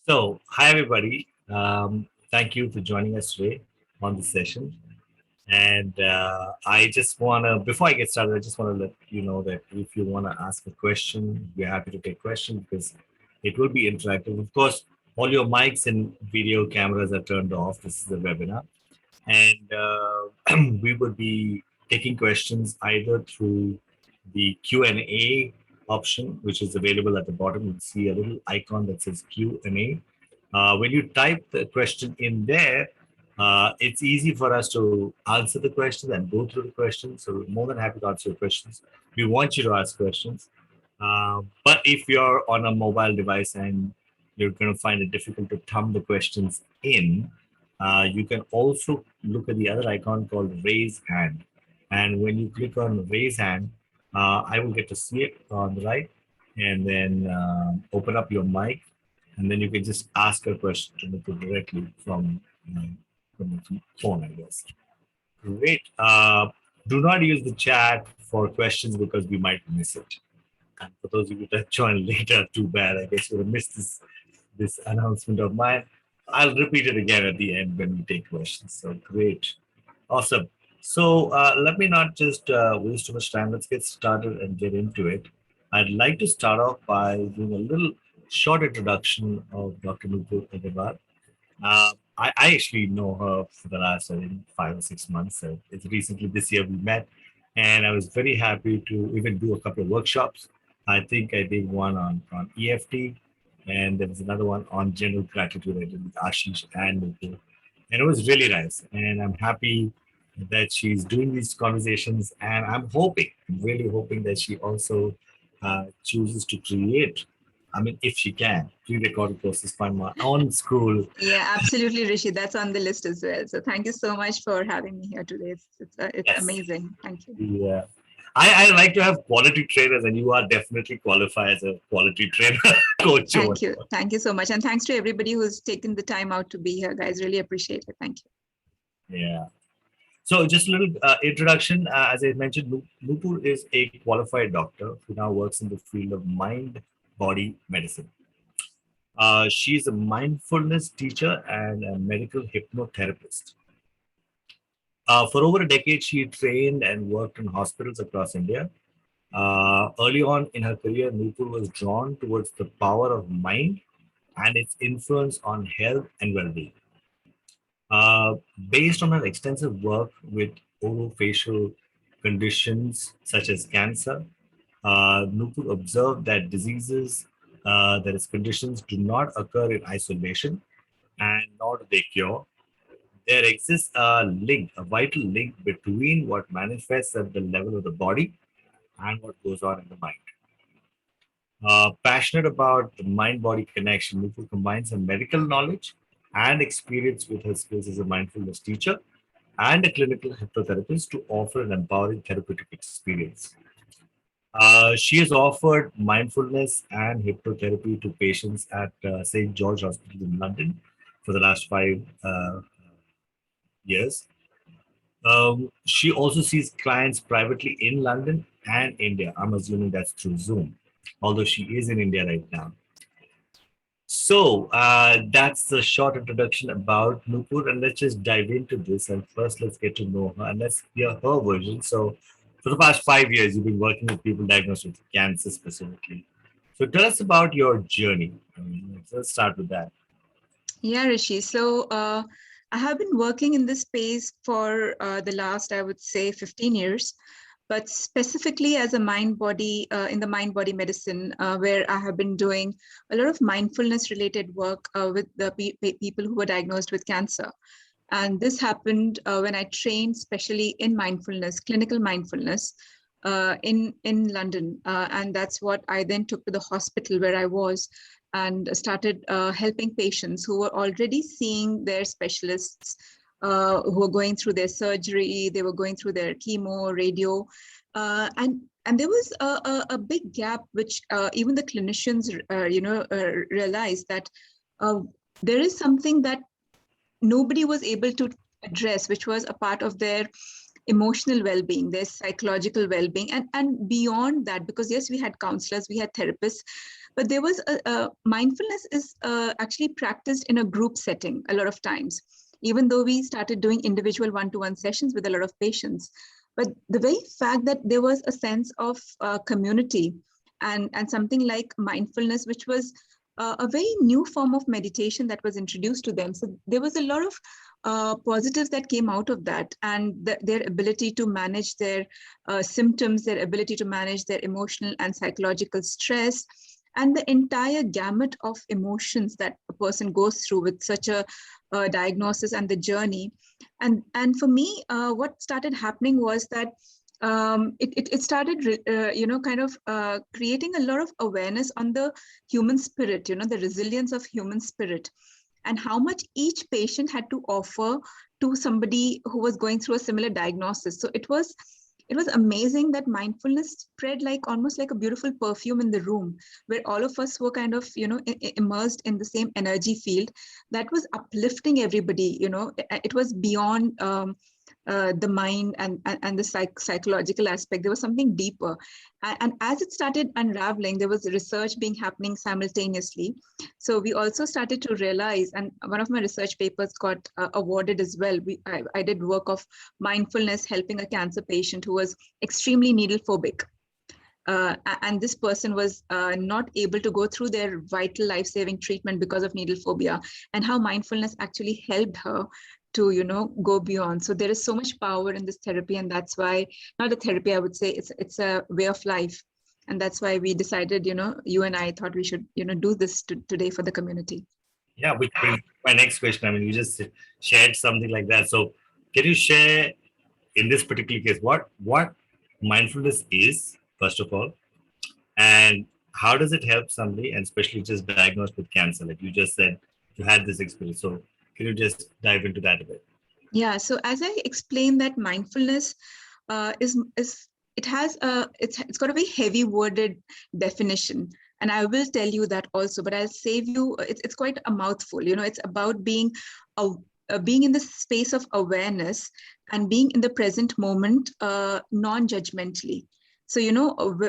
So, hi everybody. Thank you for joining us today on this session. And I just want to, before I get started, I just want to let you know that if you want to ask a question, we're happy to take questions because it will be interactive. Of course, all your mics and video cameras are turned off. This is a webinar. And we would be taking questions either through the Q&A option, which is available at the bottom. You'll see a little icon that says Q&A. When you type the question in there, it's easy for us to answer the questions and go through the questions. So we're more than happy to answer your questions. We want you to ask questions. But if you're on a mobile device and you're going to find it difficult to thumb the questions in, you can also look at the other icon called raise hand. And when you click on raise hand, I will get to see it on the right and then open up your mic. And then you can just ask a question to Nupur directly from the phone, I guess. Great. Do not use the chat for questions because we might miss it. And for those of you that join later, too bad. I guess you'll miss this announcement of mine. I'll repeat it again at the end when we take questions. So great. Awesome. So let me not just waste too much time. Let's get started and get into it. I'd like to start off by doing a little short introduction of Dr. Nupur Agarwal. I actually know her for the last, I think, 5 or 6 months. It's recently this year we met, and I was very happy to even do a couple of workshops. I think I did one on EFT, and there was another one on general gratitude I did with Ashish and Nupur. And it was really nice. And I'm happy that she's doing these conversations, and I'm hoping, really hoping that she also chooses to create. I mean, if she can, pre-recorded courses fund on school. Yeah, absolutely, Rishi. That's on the list as well. So thank you so much for having me here today. It's Yes. amazing. Thank you. Yeah. I like to have quality trainers, and you are definitely qualified as a quality trainer coach. Thank you. Thank you so much. And thanks to everybody who's taken the time out to be here, guys. Really appreciate it. Thank you. Yeah. So just a little introduction. As I mentioned, Nupur is a qualified doctor who now works in the field of mind-body medicine. She's a mindfulness teacher and a medical hypnotherapist. For over a decade, she trained and worked in hospitals across India. Early on in her career, Nupur was drawn towards the power of mind and its influence on health and well-being. Uh, Based on her extensive work with orofacial conditions such as cancer, Nupur observed that diseases, that is, conditions, do not occur in isolation and nor do they cure. There exists a link, a vital link between what manifests at the level of the body and what goes on in the mind. Passionate about the mind body connection, Nupur combines her medical knowledge and experience with her skills as a mindfulness teacher and a clinical hypnotherapist to offer an empowering therapeutic experience. She has offered mindfulness and hypnotherapy to patients at St. George Hospital in London for the last 5 years. She also sees clients privately in London and India. I'm assuming that's through Zoom, although she is in India right now. So that's the short introduction about Nupur, and let's just dive into this. And first, let's get to know her and let's hear her version. So, for the past 5 years, you've been working with people diagnosed with cancer specifically. So, tell us about your journey. Let's start with that. Yeah, Rishi. So I have been working in this space for the last, I would say, 15 years. But specifically as a mind body in the mind body medicine, where I have been doing a lot of mindfulness related work with the people who were diagnosed with cancer. And this happened when I trained specially in mindfulness, clinical mindfulness in London. And that's what I then took to the hospital where I was and started helping patients who were already seeing their specialists, who were going through their surgery, they were going through their chemo, radio, and there was a big gap, which even the clinicians, realized that there is something that nobody was able to address, which was a part of their emotional well-being, their psychological well-being, and beyond that, because yes, we had counselors, we had therapists, But there was mindfulness is actually practiced in a group setting a lot of times, even though we started doing individual one-to-one sessions with a lot of patients. But the very fact that there was a sense of community and something like mindfulness, which was a very new form of meditation that was introduced to them. So there was a lot of positives that came out of that, and their ability to manage their symptoms, their ability to manage their emotional and psychological stress, and the entire gamut of emotions that a person goes through with such a diagnosis and the journey. And for me, what started happening was that it started, kind of creating a lot of awareness on the human spirit, the resilience of human spirit, and how much each patient had to offer to somebody who was going through a similar diagnosis. So it was amazing that mindfulness spread like almost like a beautiful perfume in the room, where all of us were kind of, immersed in the same energy field that was uplifting everybody. It was beyond the mind and the psychological aspect. There was something deeper. And as it started unraveling, there was research being happening simultaneously. So we also started to realize, and one of my research papers got awarded as well. I did work of mindfulness helping a cancer patient who was extremely needle phobic. And this person was not able to go through their vital life-saving treatment because of needle phobia, and how mindfulness actually helped her to go beyond. So there is so much power in this therapy, and that's why, not a therapy, I would say it's a way of life. And that's why we decided, you and I thought we should do this today for the community. Yeah, which brings my next question. I mean, you just shared something like that. So can you share in this particular case what mindfulness is, first of all, and how does it help somebody, and especially just diagnosed with cancer? Like you just said, you had this experience. So can you just dive into that a bit? Yeah, so as I explained, that mindfulness is it has it's got a very heavy worded definition, and I will tell you that also, but I'll save you. It's quite a mouthful. It's about being in the space of awareness and being in the present moment, non-judgmentally. So,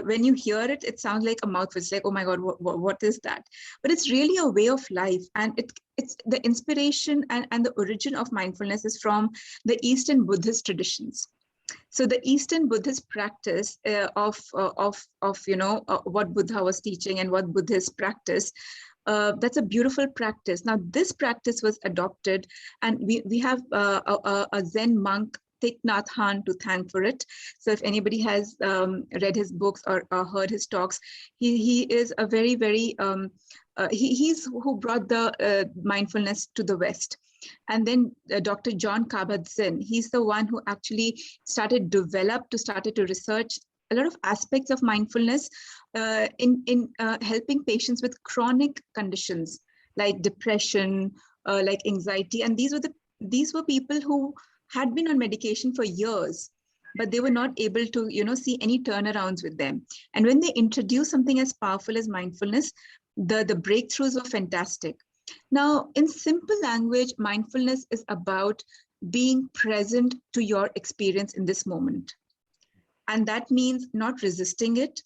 when you hear it, it sounds like a mouthful. It's like, oh my God, what is that? But it's really a way of life. And it's the inspiration and the origin of mindfulness is from the Eastern Buddhist traditions. So the Eastern Buddhist practice of what Buddha was teaching and what Buddhists practice, that's a beautiful practice. Now, this practice was adopted, and we have a Zen monk, Thich Nhat Hanh, to thank for it. So if anybody has read his books or heard his talks, he is a very, very, he's who brought the mindfulness to the West. And then Dr. John Kabat-Zinn, he's the one who actually started to research a lot of aspects of mindfulness in helping patients with chronic conditions like depression, like anxiety. And these were people who had been on medication for years, but they were not able to see any turnarounds with them. And when they introduced something as powerful as mindfulness, the breakthroughs were fantastic. Now, in simple language, mindfulness is about being present to your experience in this moment. And that means not resisting it,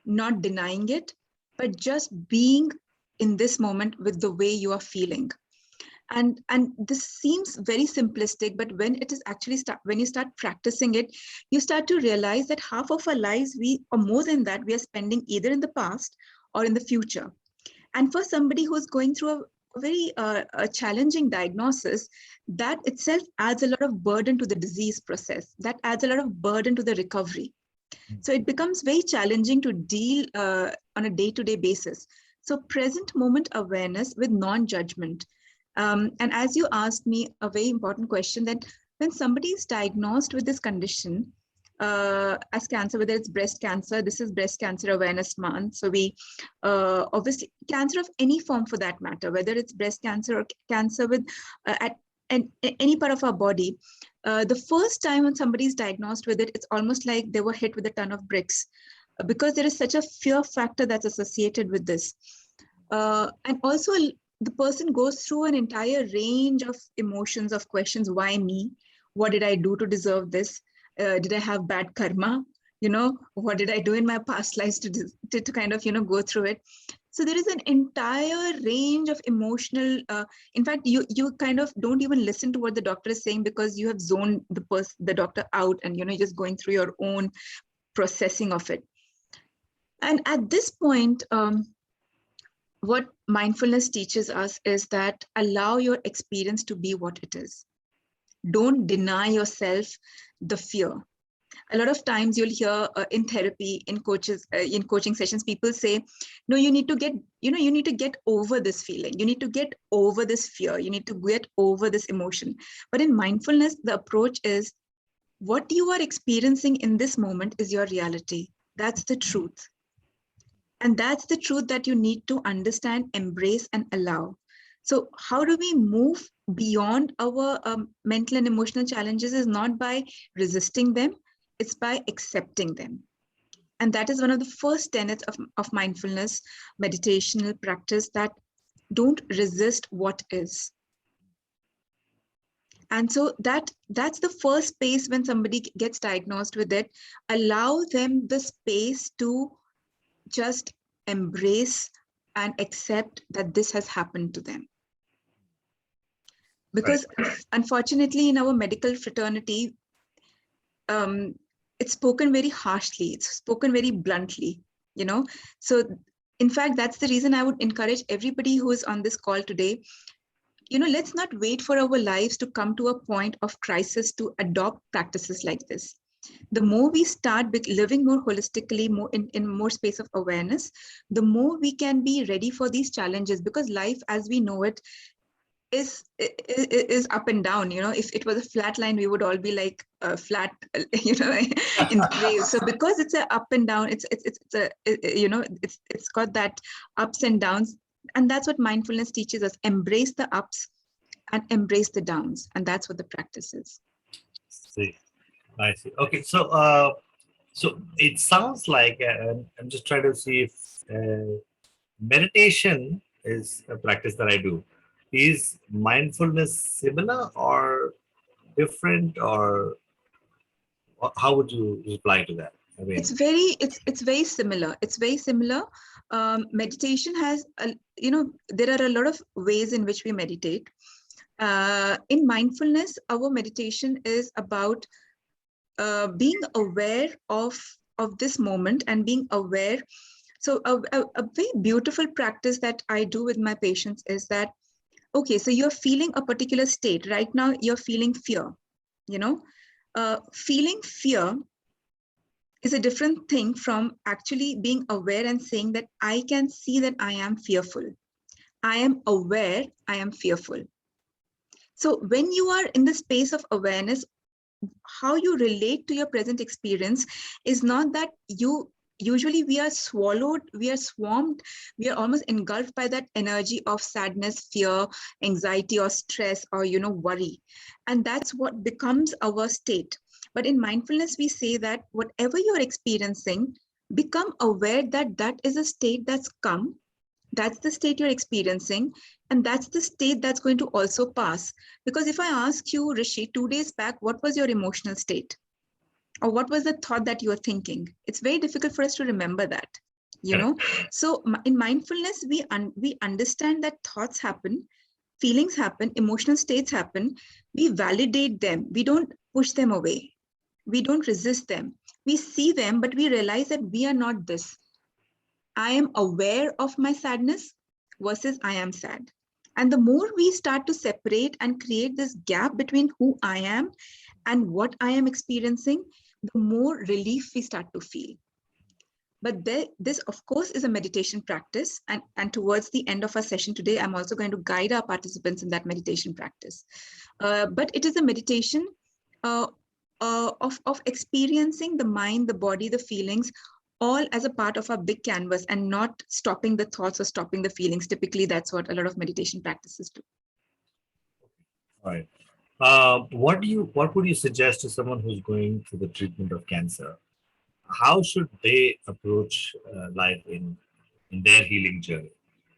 not denying it, but just being in this moment with the way you are feeling. And this seems very simplistic, but when it is actually when you start practicing it, you start to realize that half of our lives, or more than that, we are spending either in the past or in the future. And for somebody who's going through a very a challenging diagnosis, that itself adds a lot of burden to the disease process. That adds a lot of burden to the recovery. So it becomes very challenging to deal on a day-to-day basis. So present moment awareness with non-judgment. And as you asked me a very important question, that when somebody is diagnosed with this condition, as cancer, whether it's breast cancer, this is Breast Cancer Awareness Month. So we obviously, cancer of any form for that matter, whether it's breast cancer or cancer with at any part of our body, the first time when somebody is diagnosed with it, it's almost like they were hit with a ton of bricks, because there is such a fear factor that's associated with this. And also, the person goes through an entire range of emotions, of questions. Why me? What did I do to deserve this? Did I have bad karma? What did I do in my past lives to kind of, go through it? So there is an entire range of emotional, in fact, you kind of don't even listen to what the doctor is saying because you have zoned the doctor out, and you're just going through your own processing of it. And at this point, what mindfulness teaches us is that allow your experience to be what it is. Don't deny yourself the fear. A lot of times you'll hear in therapy, in coaching sessions, people say, no, you need to get over this feeling. You need to get over this fear. You need to get over this emotion. But in mindfulness, the approach is what you are experiencing in this moment is your reality. That's the truth. And that's the truth that you need to understand, embrace, and allow. So how do we move beyond our mental and emotional challenges is not by resisting them, it's by accepting them. And that is one of the first tenets of mindfulness, meditational practice, that don't resist what is. And so that's the first space when somebody gets diagnosed with it. Allow them the space to just embrace and accept that this has happened to them. Because unfortunately, in our medical fraternity, it's spoken very harshly, it's spoken very bluntly, So in fact, that's the reason I would encourage everybody who is on this call today, let's not wait for our lives to come to a point of crisis to adopt practices like this. The more we start with living more holistically, more in more space of awareness, the more we can be ready for these challenges, because life as we know it is up and down. If it was a flat line, we would all be like flat, in grave. So because it's a up and down, it's got that ups and downs, and that's what mindfulness teaches us. Embrace the ups and embrace the downs, and that's what the practice is. See, I see. Okay, so it sounds like I'm just trying to see if meditation is a practice that I do. Is mindfulness similar or different, or how would you reply to that? I mean, It's very similar. It's very similar. Meditation has, there are a lot of ways in which we meditate. In mindfulness, our meditation is about being aware of this moment and being aware. So a very beautiful practice that I do with my patients is that, okay, so you're feeling a particular state. Right now, you're feeling fear, feeling fear is a different thing from actually being aware and saying that I can see that I am fearful. I am aware I am fearful. So when you are in the space of awareness, how you relate to your present experience is not that usually we are swallowed, we are swarmed, we are almost engulfed by that energy of sadness, fear, anxiety, or stress, or worry. And that's what becomes our state. But in mindfulness, we say that whatever you're experiencing, become aware that that is a state that's come. That's the state you're experiencing. And that's the state that's going to also pass. Because if I ask you, Rishi, 2 days back, what was your emotional state? Or what was the thought that you were thinking? It's very difficult for us to remember that, So in mindfulness, we understand that thoughts happen, feelings happen, emotional states happen. We validate them. We don't push them away. We don't resist them. We see them, but we realize that we are not this. I am aware of my sadness versus I am sad. And the more we start to separate and create this gap between who I am and what I am experiencing, the more relief we start to feel. But this, of course, is a meditation practice. And towards the end of our session today, I'm also going to guide our participants in that meditation practice. But it is a meditation of experiencing the mind, the body, the feelings, all as a part of our big canvas, and not stopping the thoughts or stopping the feelings. Typically, that's what a lot of meditation practices do. all right. What would you suggest to someone who's going through the treatment of cancer? How should they approach life in their healing journey?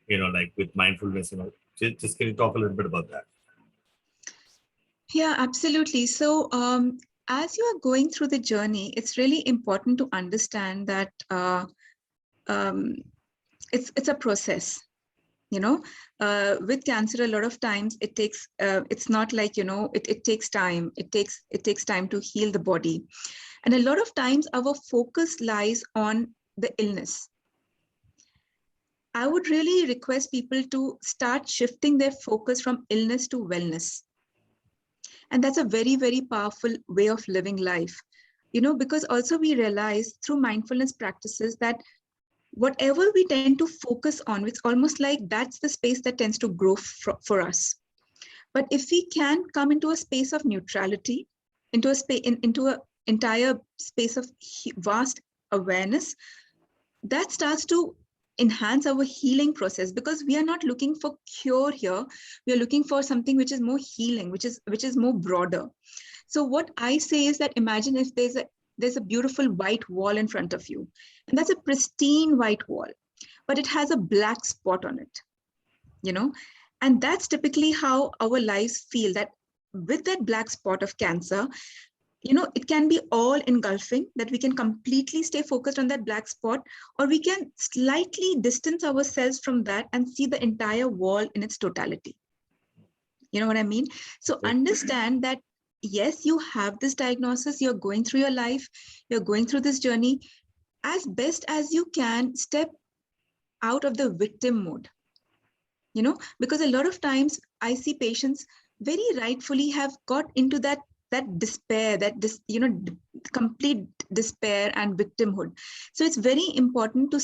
Like with mindfulness. Just can you talk a little bit about that? Yeah, absolutely. So as you are going through the journey, it's really important to understand that It's a process. With cancer, a lot of times it takes, it's not like, it takes time. It takes time to heal the body. And a lot of times our focus lies on the illness. I would really request people to start shifting their focus from illness to wellness. And that's a very, very powerful way of living life, because also we realize through mindfulness practices that whatever we tend to focus on, it's almost like that's the space that tends to grow for us. But if we can come into a space of neutrality, into a space, into an entire space of vast awareness, that starts to enhance our healing process, because we are not looking for cure here. We are looking for something which is more healing, which is more broader. So what I say is that imagine if there's a beautiful white wall in front of you, and that's a pristine white wall, but it has a black spot on it, and that's typically how our lives feel, that with that black spot of cancer, it can be all engulfing, that we can completely stay focused on that black spot, or we can slightly distance ourselves from that and see the entire wall in its totality. You know what I mean? So understand that, yes, you have this diagnosis, you're going through your life, you're going through this journey. As best as you can, step out of the victim mode, because a lot of times I see patients very rightfully have got into that despair, complete despair and victimhood. So it's very important to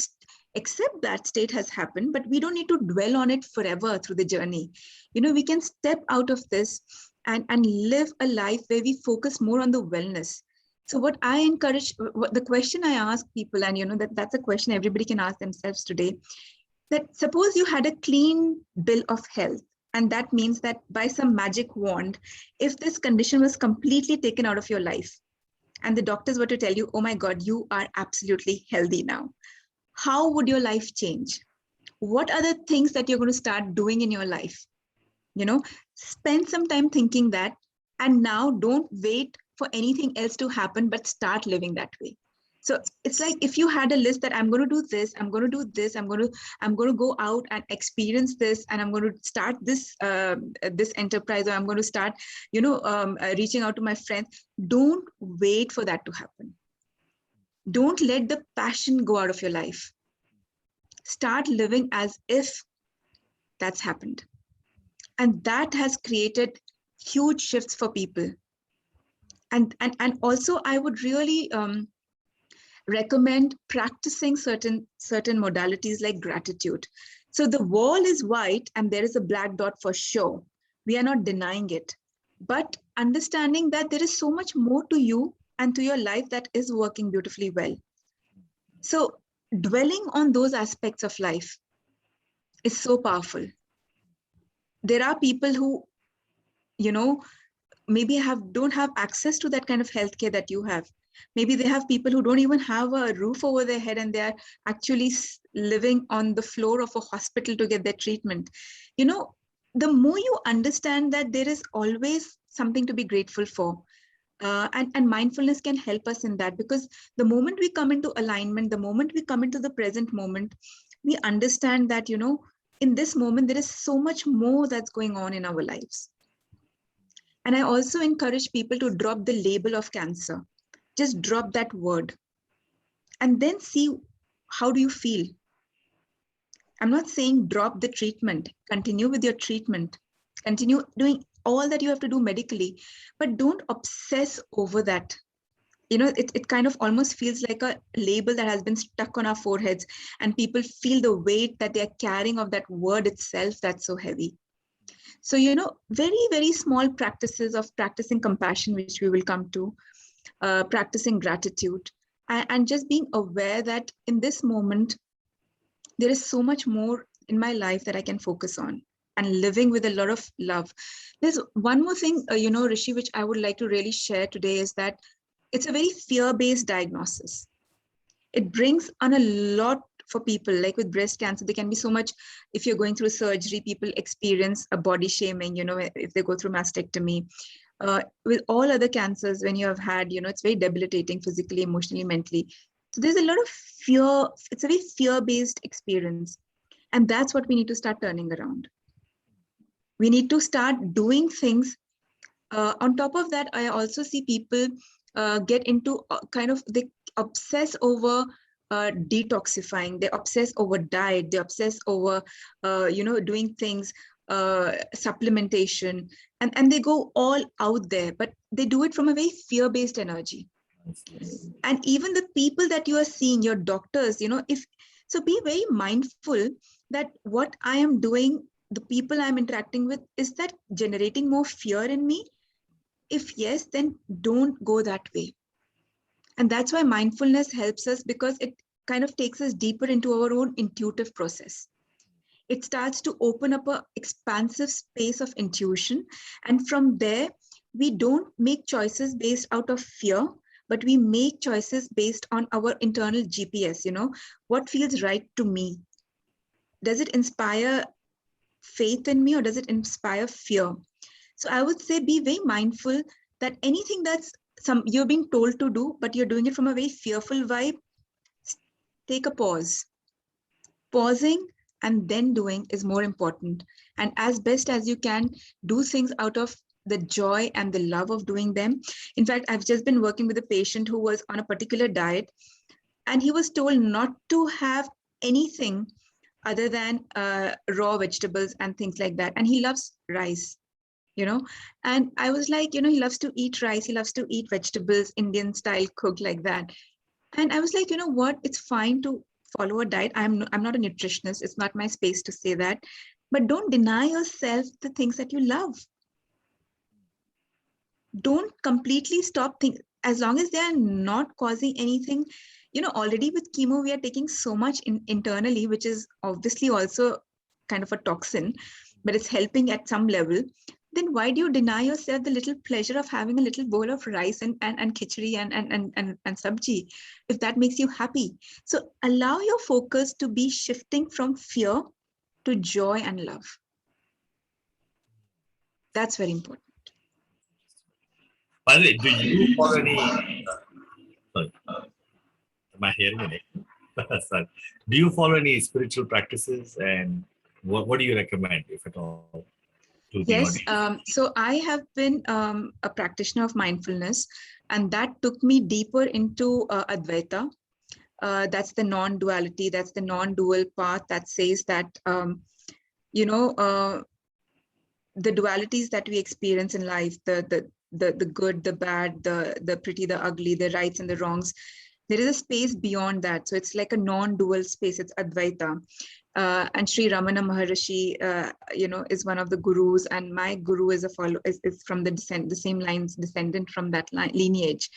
accept that state has happened, but we don't need to dwell on it forever through the journey. We can step out of this and live a life where we focus more on the wellness. So what I encourage, the question I ask people, and that's a question everybody can ask themselves today, that suppose you had a clean bill of health, and that means that by some magic wand, if this condition was completely taken out of your life, and the doctors were to tell you, oh my God, you are absolutely healthy now, how would your life change? What are the things that you're going to start doing in your life? Spend some time thinking that, and now don't wait for anything else to happen, but start living that way. So it's like if you had a list that I'm going to do this, I'm going to do this, I'm going to go out and experience this, and I'm going to start this this enterprise, or I'm going to start, reaching out to my friends. Don't wait for that to happen. Don't let the passion go out of your life. Start living as if that's happened. And that has created huge shifts for people. And also I would really recommend practicing certain modalities like gratitude. So the wall is white and there is a black dot for sure. We are not denying it, but understanding that there is so much more to you and to your life that is working beautifully well. So dwelling on those aspects of life is so powerful. There are people who, maybe don't have access to that kind of healthcare that you have. Maybe they have people who don't even have a roof over their head, and they're actually living on the floor of a hospital to get their treatment. The more you understand that there is always something to be grateful for, and mindfulness can help us in that, because the moment we come into alignment, the moment we come into the present moment, we understand that, in this moment, there is so much more that's going on in our lives. And I also encourage people to drop the label of cancer. Just drop that word and then see, how do you feel? I'm not saying drop the treatment. Continue with your treatment. Continue doing all that you have to do medically, but don't obsess over that. It kind of almost feels like a label that has been stuck on our foreheads, and people feel the weight that they're carrying of that word itself that's so heavy. So, very, very small practices of practicing compassion, which we will come to, practicing gratitude, and just being aware that in this moment, there is so much more in my life that I can focus on, and living with a lot of love. There's one more thing, Rishi, which I would like to really share today, is that it's a very fear-based diagnosis. It brings on a lot for people. Like with breast cancer, there can be so much. If you're going through surgery, people experience a body shaming, if they go through mastectomy. With all other cancers, when you have had, it's very debilitating physically, emotionally, mentally. So there's a lot of fear. It's a very fear-based experience. And that's what we need to start turning around. We need to start doing things. On top of that, I also see people get into they obsess over detoxifying. They obsess over diet. They obsess over, doing things, supplementation, and they go all out there, but they do it from a very fear-based energy. And even the people that you are seeing, your doctors, if so, be very mindful that what I am doing, the people I'm interacting with, is that generating more fear in me? If yes, then don't go that way. And that's why mindfulness helps us, because it kind of takes us deeper into our own intuitive process. It starts to open up an expansive space of intuition. And from there, we don't make choices based out of fear, but we make choices based on our internal GPS, what feels right to me. Does it inspire faith in me, or does it inspire fear? So I would say be very mindful that anything that's you're being told to do, but you're doing it from a very fearful vibe, take a pause. Pausing and then doing is more important. And as best as you can, do things out of the joy and the love of doing them. In fact, I've just been working with a patient who was on a particular diet, and he was told not to have anything other than raw vegetables and things like that. And he loves rice, and I was like, he loves to eat rice, he loves to eat vegetables, Indian style cooked like that. And I was like, what, it's fine to follow a diet. I'm not a nutritionist, it's not my space to say that, but don't deny yourself the things that you love. Don't completely stop things, as long as they are not causing anything. Already with chemo we are taking so much internally, which is obviously also kind of a toxin, but it's helping at some level. Then why do you deny yourself the little pleasure of having a little bowl of rice and khichdi and sabji, if that makes you happy? So allow your focus to be shifting from fear to joy and love. That's very important. By the way, do you follow any? Sorry, am I hearing it? Sorry. Do you follow any spiritual practices, and what do you recommend, if at all, to the Yes. audience? So I have been a practitioner of mindfulness, and that took me deeper into Advaita. That's the non-duality. That's the non-dual path that says that, the dualities that we experience in life, the good, the bad, the pretty, the ugly, the rights and the wrongs, there is a space beyond that. So it's like a non-dual space. It's Advaita. And Sri Ramana Maharishi, is one of the gurus, and my guru is is from the same lines, descendant from that lineage.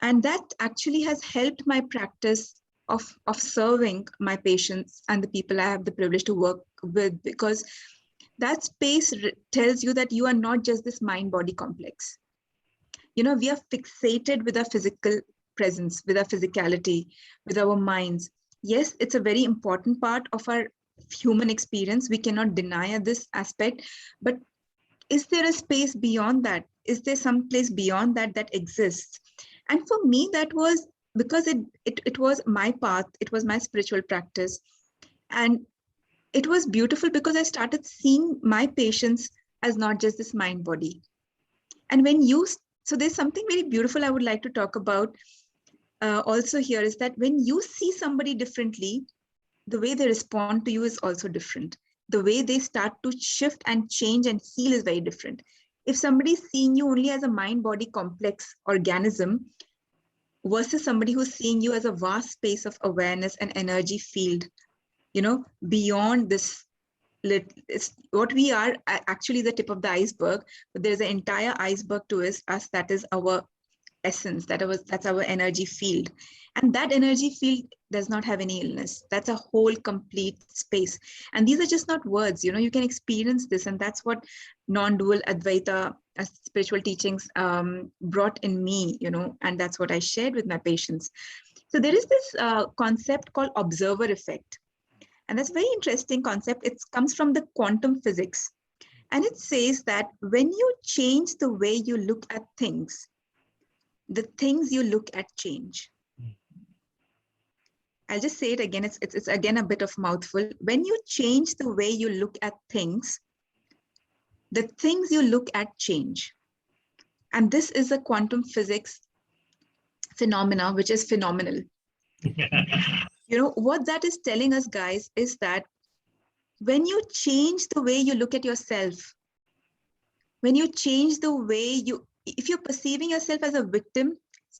And that actually has helped my practice of serving my patients and the people I have the privilege to work with, because that space tells you that you are not just this mind-body complex. We are fixated with our physical presence, with our physicality, with our minds. Yes, it's a very important part of our human experience. We cannot deny this aspect, but is there a space beyond that? Is there some place beyond that that exists? And for me, that was because it was my path, it was my spiritual practice. And it was beautiful because I started seeing my patients as not just this mind body. And so there's something very beautiful I would like to talk about also here, is that when you see somebody differently, the way they respond to you is also different. The way they start to shift and change and heal is very different. If somebody's seeing you only as a mind-body complex organism versus somebody who's seeing you as a vast space of awareness and energy field, beyond this, what we are actually the tip of the iceberg, but there's an entire iceberg to us that is our essence, that's our energy field. And that energy field does not have any illness. That's a whole complete space. And these are just not words, you can experience this. And that's what non-dual Advaita spiritual teachings brought in me, and that's what I shared with my patients. So there is this concept called observer effect. And that's a very interesting concept. It comes from the quantum physics. And it says that when you change the way you look at things, the things you look at change. I'll just say it again. It's again a bit of mouthful. When you change the way you look at things, the things you look at change. And this is a quantum physics phenomena, which is phenomenal. What that is telling us, guys, is that when you change the way you look at yourself, when you change the way if you're perceiving yourself as a victim,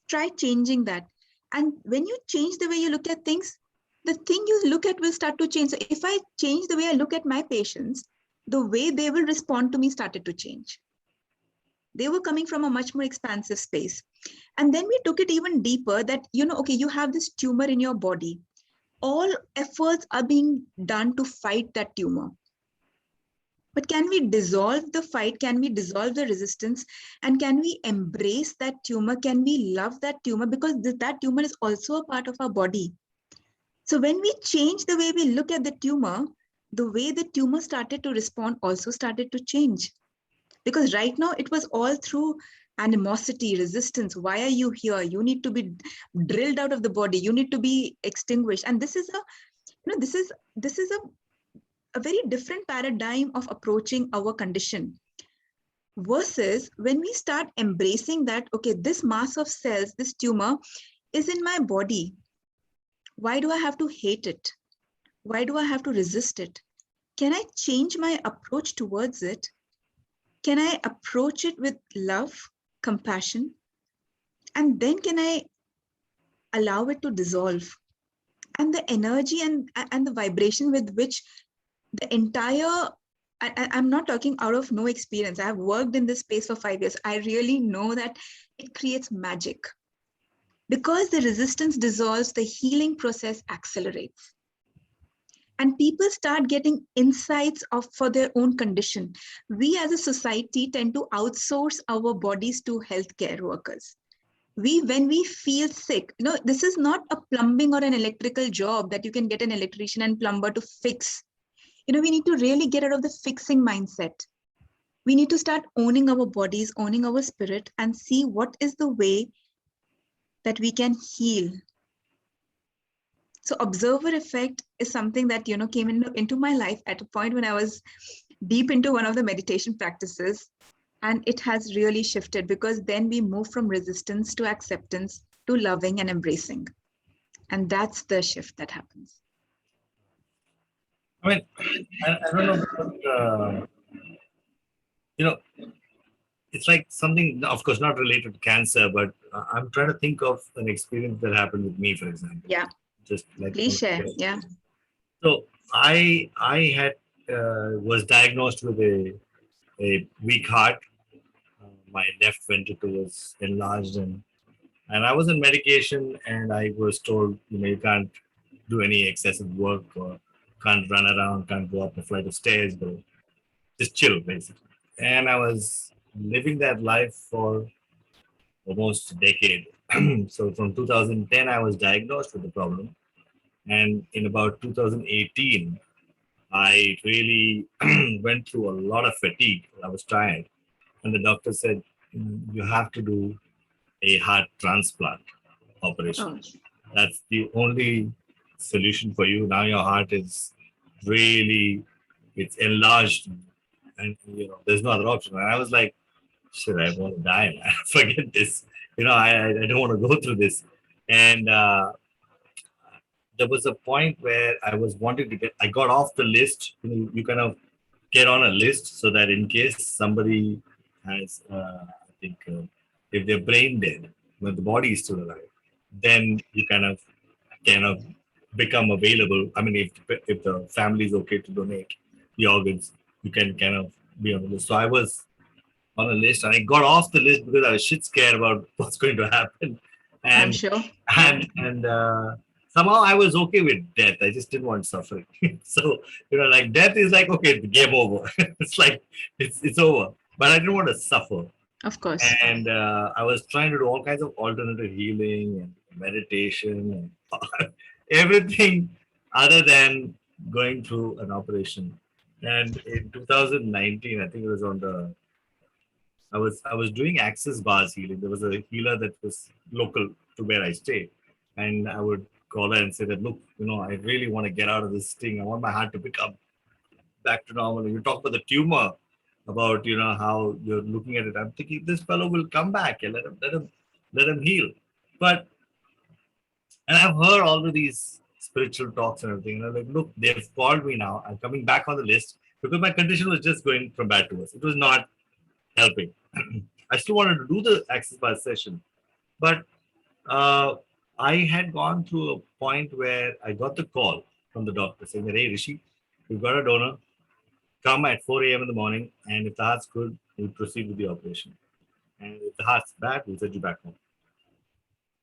try changing that. And when you change the way you look at things, the thing you look at will start to change. So if I change the way I look at my patients, the way they will respond to me started to change. They were coming from a much more expansive space. And then we took it even deeper that, okay, you have this tumor in your body. All efforts are being done to fight that tumor. But can we dissolve the fight? Can we dissolve the resistance? And can we embrace that tumor? Can we love that tumor? Because that tumor is also a part of our body. So when we change the way we look at the tumor, the way the tumor started to respond also started to change. Because right now it was all through animosity, resistance. Why are you here? You need to be drilled out of the body. You need to be extinguished. And this is a very different paradigm of approaching our condition. Versus when we start embracing that, okay, this mass of cells, this tumor is in my body. Why do I have to hate it? Why do I have to resist it? Can I change my approach towards it? Can I approach it with love, compassion? And then can I allow it to dissolve? And the energy and the vibration with which the entire, I'm not talking out of no experience. I've worked in this space for 5 years. I really know that it creates magic. Because the resistance dissolves, the healing process accelerates. And people start getting insights for their own condition. We as a society tend to outsource our bodies to healthcare workers. When we feel sick, this is not a plumbing or an electrical job that you can get an electrician and plumber to fix. We need to really get out of the fixing mindset. We need to start owning our bodies, owning our spirit, and see what is the way that we can heal. So observer effect is something that, came into my life at a point when I was deep into one of the meditation practices. And it has really shifted, because then we move from resistance to acceptance to loving and embracing. And that's the shift that happens. I mean, I don't know, but, it's like something, of course, not related to cancer, but I'm trying to think of an experience that happened with me, for example. Yeah. Just like please share. Yeah. So I had was diagnosed with a weak heart. My left ventricle was enlarged, and I was on medication, and I was told, you can't do any excessive work, or can't run around, can't go up a flight of stairs, but just chill, basically. And I was living that life for almost a decade. So from 2010, I was diagnosed with the problem. And in about 2018, I really went through a lot of fatigue. I was tired. And the doctor said, you have to do a heart transplant operation. Oh. That's the only solution for you. Now your heart is really, it's enlarged, and there's no other option. And I was like, shit, I want to die, man. Forget this. I don't want to go through this. And there was a point where I was wanting to I got off the list. You kind of get on a list so that in case somebody has, I think, if they're brain dead, when the body is still alive, then you kind of become available. I mean, if the family is okay to donate the organs, you can kind of be on the list. So I was on a list, and I got off the list because I was shit scared about what's going to happen. And I'm sure. and somehow I was okay with death. I just didn't want suffering. So like death is like, okay, game over. It's like it's over. But I didn't want to suffer. Of course. And I was trying to do all kinds of alternative healing and meditation and everything other than going through an operation. And in 2019, I think it was I was doing access bars healing. There was a healer that was local to where I stay, and I would call her and say that, look, I really want to get out of this thing. I want my heart to become back to normal. And you talk about the tumor, about how you're looking at it. I'm thinking this fellow will come back and let him heal. But and I've heard all of these spiritual talks and everything. Like, look, they've called me now. I'm coming back on the list because my condition was just going from bad to worse. It was not helping. I still wanted to do the access pass session, but uh, I had gone through a point where I got the call from the doctor saying that, hey, Rishi, we've got a donor. Come at 4 a.m. in the morning, and if the heart's good, we'll proceed with the operation. And if the heart's bad, we'll send you back home.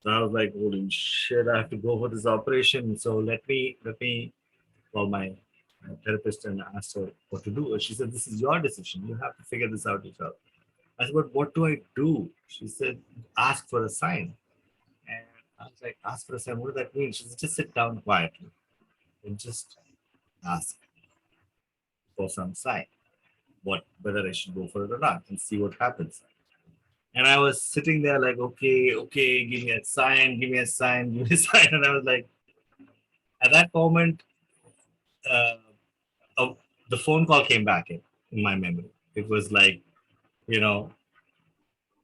So I was like, holy shit, I have to go for this operation. So let me call my therapist and ask her what to do. And she said, this is your decision. You have to figure this out yourself. I said, but what do I do? She said, ask for a sign. And I was like, ask for a sign. What does that mean? She said, just sit down quietly and just ask for some sign. Whether I should go for it or not and see what happens. And I was sitting there like, okay, give me a sign, give me a sign, give me a sign. And I was like, at that moment, uh, uh, the phone call came back in my memory. It was like, you know,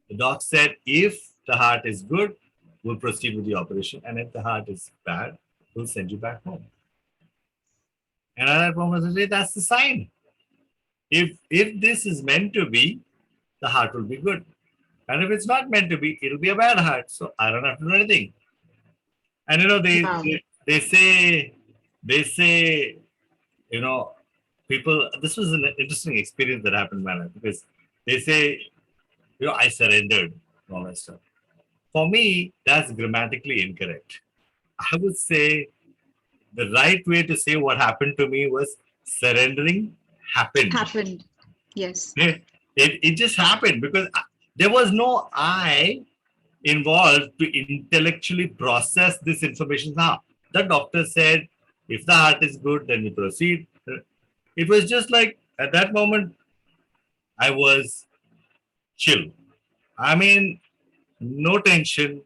the doc said, if the heart is good, we'll proceed with the operation. And if the heart is bad, we'll send you back home. And at that moment, I said, that's the sign. If this is meant to be, the heart will be good. And if it's not meant to be, it'll be a bad heart. So I don't have to do anything. And Wow. they say, you know, people. This was an interesting experience that happened in my life because they say, I surrendered and all that stuff. For me, that's grammatically incorrect. I would say the right way to say what happened to me was surrendering happened. Happened. Yes. It just happened because there was no I involved to intellectually process this information. Now, the doctor said, if the heart is good, then we proceed. It was just like at that moment, I was chill. I mean, no tension,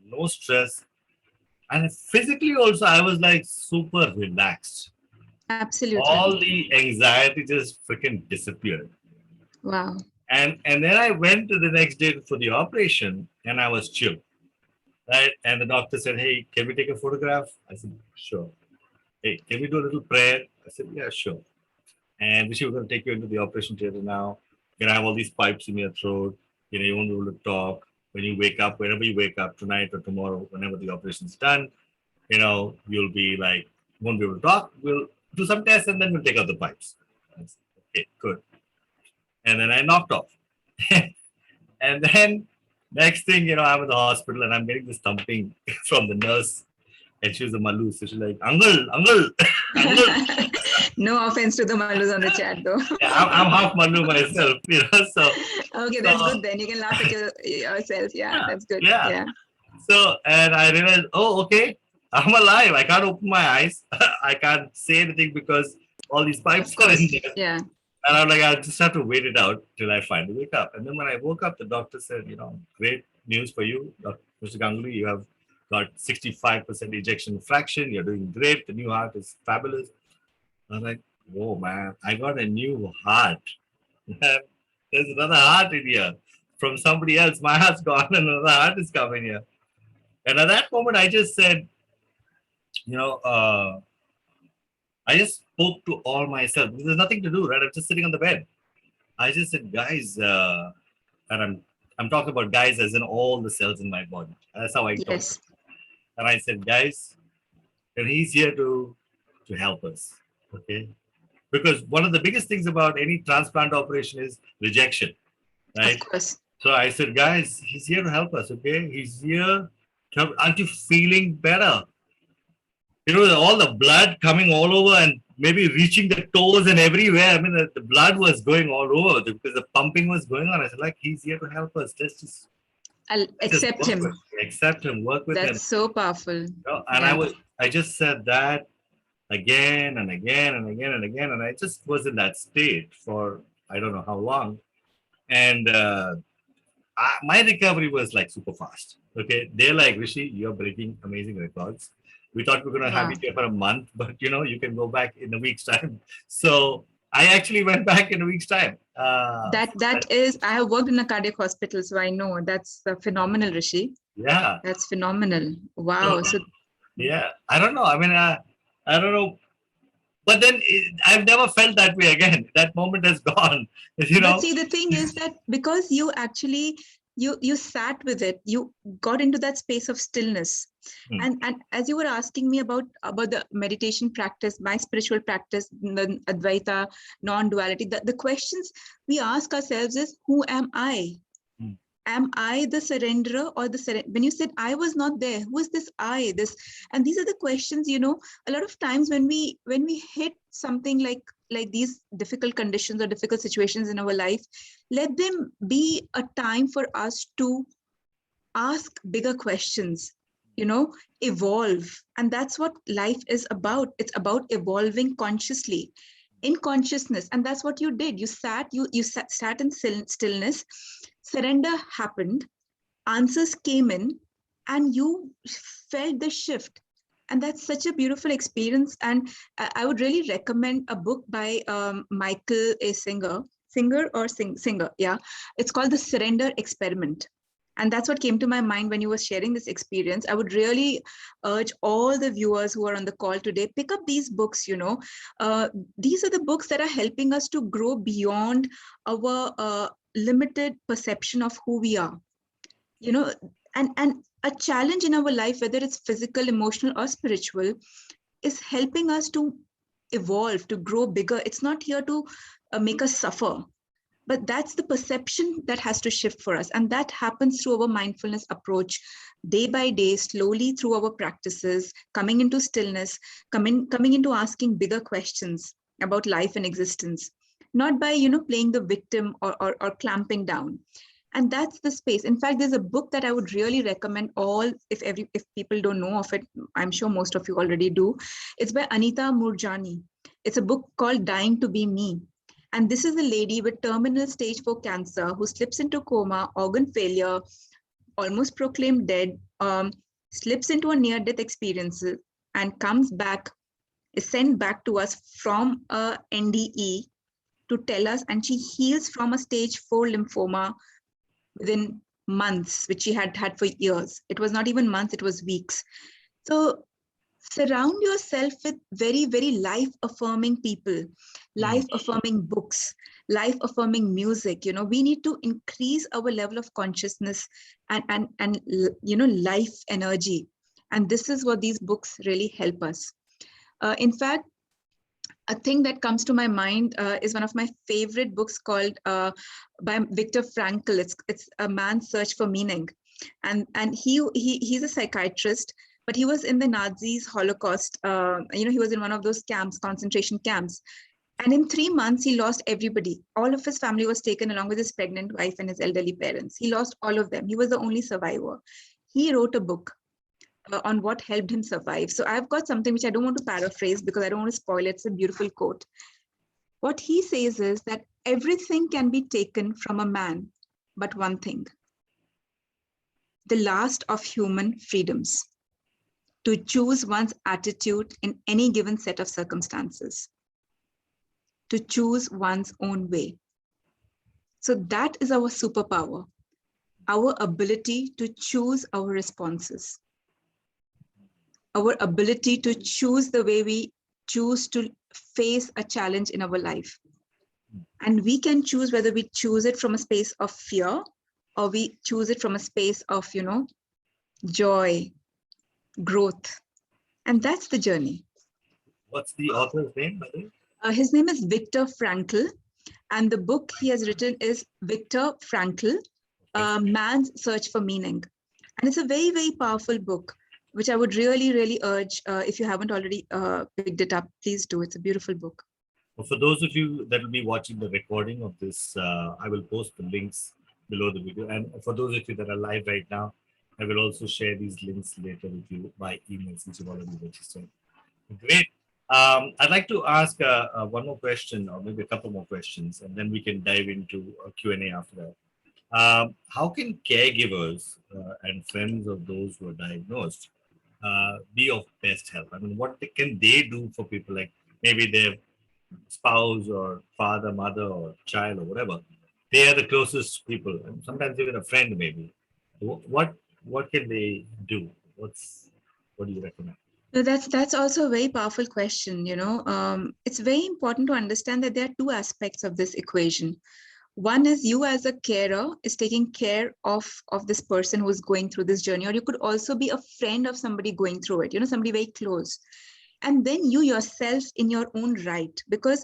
no stress. And physically also, I was like super relaxed. Absolutely. All the anxiety just freaking disappeared. Wow. And then I went to the next day for the operation and I was chill. Right? And the doctor said, hey, can we take a photograph? I said, sure. Hey, can we do a little prayer? I said, yeah, sure. And Rishi, we're going to take you into the operation theater now. You're going to have all these pipes in your throat. You won't be able to talk. When you wake up, whenever you wake up tonight or tomorrow, whenever the operation's done, you'll be like, won't be able to talk. We'll do some tests and then we'll take out the pipes. I said, okay, good. And then I knocked off. And then next thing, I'm in the hospital and I'm getting this thumping from the nurse. And she was a Malu. So she's like, Uncle, Uncle, Uncle. No offense to the Malus on the chat, though. Yeah, I'm half Malu myself, So Okay, that's good then. You can laugh at yourself. Yeah, that's good. yeah. Yeah. So, and I realized, oh, okay, I'm alive. I can't open my eyes. I can't say anything because all these pipes Of are in course. there. Yeah. And I'm like, I just have to wait it out till I finally wake up. And then when I woke up, the doctor said, great news for you, Mr. Ganguly. You have got 65% ejection fraction. You're doing great. The new heart is fabulous. I'm like, whoa, man, I got a new heart. There's another heart in here from somebody else. My heart's gone and another heart is coming here. And at that moment, I just said, you know, uh, I just spoke to all myself. There's nothing to do, right? I'm just sitting on the bed. I just said, guys, and I'm talking about guys as in all the cells in my body. That's how I talk. Yes. And I said, guys, and he's here to help us. Okay. Because one of the biggest things about any transplant operation is rejection. Right. Of course. So I said, guys, he's here to help us. Okay. He's here to help. Aren't you feeling better? All the blood coming all over and maybe reaching the toes and everywhere. I mean, the blood was going all over because the pumping was going on. I said, like, he's here to help us. I'll Just accept work him. with, accept him, work with him. That's so powerful. And Yeah. I just said that again and again and again and again, and I just was in that state for I don't know how long, and my recovery was like super fast. Okay, they're like, Rishi, you're breaking amazing records. We thought we were going to have Wow. you here for a month, but you can go back in a week's time. So I actually went back in a week's time. That is, I have worked in a cardiac hospital, so I know that's phenomenal, Rishi. Yeah. That's phenomenal. So Wow. So, yeah, I don't know. I mean, I don't know. But then I've never felt that way again. That moment has gone. You but know. see, the thing is that because you actually you sat with it, you got into that space of stillness. Hmm. And as you were asking me about the meditation practice, my spiritual practice, the Advaita, non-duality, the questions we ask ourselves is, who am I? Hmm. Am I the surrenderer or the when you said I was not there, who is this I? This, and these are the questions, a lot of times when we hit something like these difficult conditions or difficult situations in our life, let them be a time for us to ask bigger questions, evolve. And that's what life is about. It's about evolving consciously, in consciousness. And that's what you did. You sat in stillness. Surrender happened, answers came in, and you felt the shift. And that's such a beautiful experience. And I would really recommend a book by Michael A. Singer. Yeah, it's called The Surrender Experiment. And that's what came to my mind when you were sharing this experience. I would really urge all the viewers who are on the call today, pick up these books. These are the books that are helping us to grow beyond our limited perception of who we are. you know and a challenge in our life, whether it's physical, emotional, or spiritual, is helping us to evolve, to grow bigger. It's not here to make us suffer, but that's the perception that has to shift for us. And that happens through our mindfulness approach, day by day, slowly, through our practices, coming into stillness, coming into asking bigger questions about life and existence, not by playing the victim, or clamping down. And that's the space. In fact, there's a book that I would really recommend all, if people don't know of it. I'm sure most of you already do. It's by Anita Murjani. It's a book called Dying to Be Me. And this is a lady with terminal stage 4 cancer who slips into coma, organ failure, almost proclaimed dead, slips into a near death experience, and comes back, is sent back to us from a NDE to tell us, and she heals from a stage 4 lymphoma within months, which she had had for years. It was not even months, it was weeks. So surround yourself with very, very life affirming people, life affirming books, life affirming music. We need to increase our level of consciousness and life energy. And this is what these books really help us. In fact, a thing that comes to my mind is one of my favorite books called by Viktor Frankl. It's A Man's Search for Meaning, and he's a psychiatrist, but he was in the Nazis, Holocaust. He was in one of those camps, concentration camps, and in 3 months he lost everybody. All of his family was taken, along with his pregnant wife and his elderly parents. He lost all of them. He was the only survivor. He wrote a book on what helped him survive. So I've got something which I don't want to paraphrase because I don't want to spoil it. It's a beautiful quote. What he says is that everything can be taken from a man, but one thing: the last of human freedoms, to choose one's attitude in any given set of circumstances, to choose one's own way. So that is our superpower, our ability to choose our responses, our ability to choose the way we choose to face a challenge in our life. And we can choose whether we choose it from a space of fear or we choose it from a space of, joy, growth. And that's the journey. What's the author's name, by the way? His name is Viktor Frankl. And the book he has written is Viktor Frankl, Man's Search for Meaning. And it's a very, very powerful book, which I would really, really urge, if you haven't already picked it up, please do. It's a beautiful book. Well, for those of you that will be watching the recording of this, I will post the links below the video. And for those of you that are live right now, I will also share these links later with you by email since you've already registered. Great. I'd like to ask one more question, or maybe a couple more questions, and then we can dive into a Q&A after that. How can caregivers and friends of those who are diagnosed be of best help? I mean, what can they do for people, like maybe their spouse or father, mother, or child, or whatever? They are the closest people, and sometimes even a friend, maybe. What can they do? What do you recommend? No, that's also a very powerful question. It's very important to understand that there are two aspects of this equation. One is you as a carer is taking care of this person who is going through this journey, or you could also be a friend of somebody going through it, somebody very close. And then you yourself in your own right, because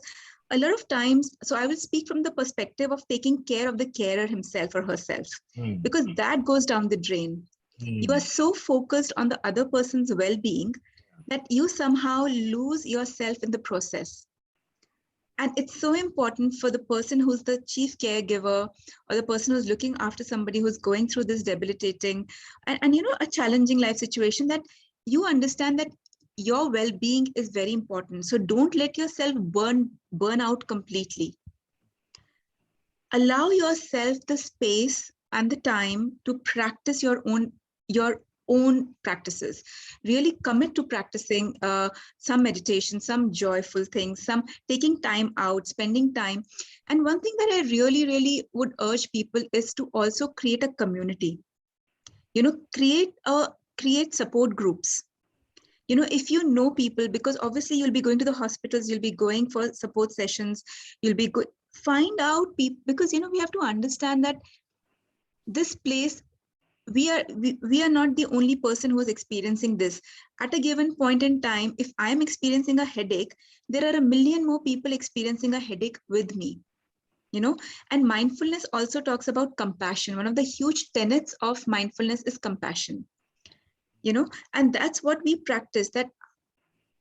a lot of times, so I will speak from the perspective of taking care of the carer himself or herself, Hmm. because that goes down the drain. You Hmm. are so focused on the other person's well-being that you somehow lose yourself in the process. And it's so important for the person who's the chief caregiver, or the person who's looking after somebody who's going through this debilitating and a challenging life situation, that you understand that your well-being is very important. So don't let yourself burn out completely. Allow yourself the space and the time to practice your own practices. Really commit to practicing some meditation, some joyful things, some taking time out, spending time. And one thing that I really, really would urge people is to also create a community. Create support groups. If you know people, because obviously you'll be going to the hospitals, you'll be going for support sessions, you'll be good. Find out people, because we have to understand that this place, we are not the only person who is experiencing this. At a given point in time, if I'm experiencing a headache, there are a million more people experiencing a headache with me. And mindfulness also talks about compassion. One of the huge tenets of mindfulness is compassion. And that's what we practice, that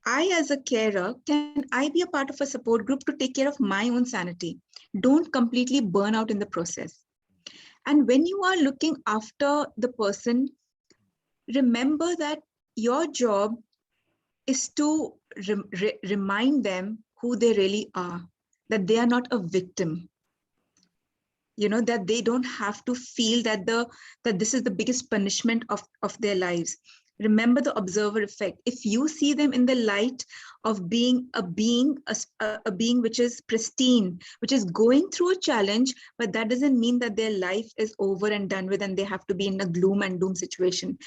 I, as a carer, can I be a part of a support group to take care of my own sanity? Don't completely burn out in the process. And when you are looking after the person, remember that your job is to remind them who they really are, that they are not a victim, that they don't have to feel that this is the biggest punishment of their lives. Remember the observer effect. If you see them in the light of being a being which is pristine, which is going through a challenge, but that doesn't mean that their life is over and done with and they have to be in a gloom and doom situation.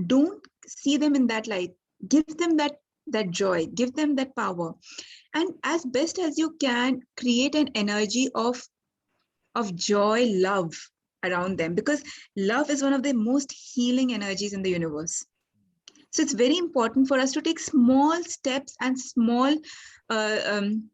Don't see them in that light. Give them that joy, give them that power, and as best as you can, create an energy of joy, love around them, because love is one of the most healing energies in the universe. So it's very important for us to take small steps and small uh, um,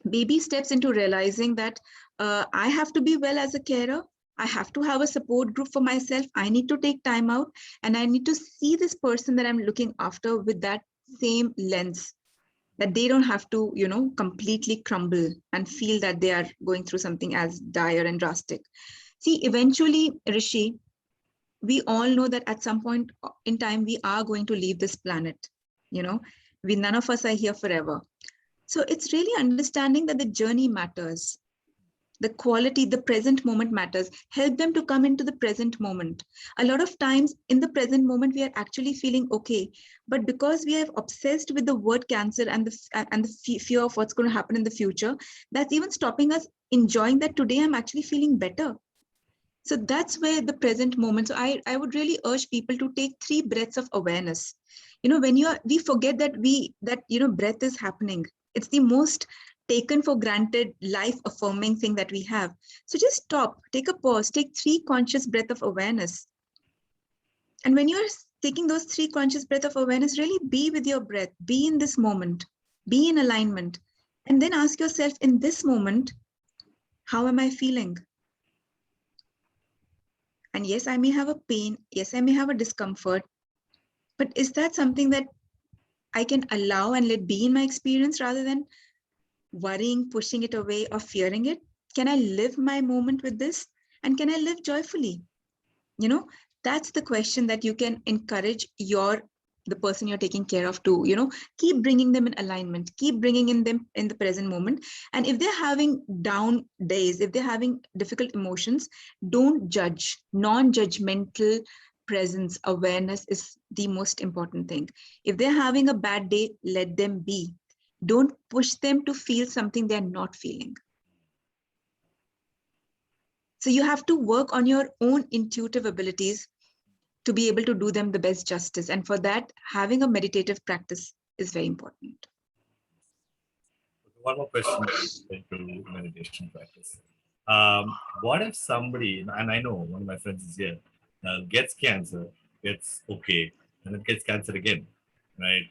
baby steps into realizing that I have to be well as a carer. I have to have a support group for myself. I need to take time out, and I need to see this person that I'm looking after with that same lens, that they don't have to, completely crumble and feel that they are going through something as dire and drastic. See, eventually, Rishi, we all know that at some point in time, we are going to leave this planet. You know, none of us are here forever. So it's really understanding that the journey matters. The quality, the present moment matters. Help them to come into the present moment. A lot of times in the present moment, we are actually feeling okay. But because we have obsessed with the word cancer and the fear of what's going to happen in the future, that's even stopping us enjoying that today I'm actually feeling better. So that's where the present moment. So I would really urge people to take 3 breaths of awareness. When we forget that breath is happening. It's the most taken for granted, life affirming thing that we have. So just stop, take a pause, take 3 conscious breath of awareness. And when you're taking those 3 conscious breath of awareness, really be with your breath, be in this moment, be in alignment. And then ask yourself, in this moment, how am I feeling? And yes, I may have a pain. Yes, I may have a discomfort. But is that something that I can allow and let be in my experience rather than worrying, pushing it away, or fearing it? Can I live my moment with this? And can I live joyfully? That's the question that you can encourage the person you're taking care of to, keep bringing them in alignment, keep bringing in them in the present moment. And if they're having down days, if they're having difficult emotions, don't judge. Non-judgmental presence, awareness is the most important thing. If they're having a bad day, let them be. Don't push them to feel something they're not feeling. So you have to work on your own intuitive abilities to be able to do them the best justice. And for that, having a meditative practice is very important. One more question into meditation practice. What if somebody, and I know one of my friends is here, gets cancer, gets okay, and then gets cancer again, right?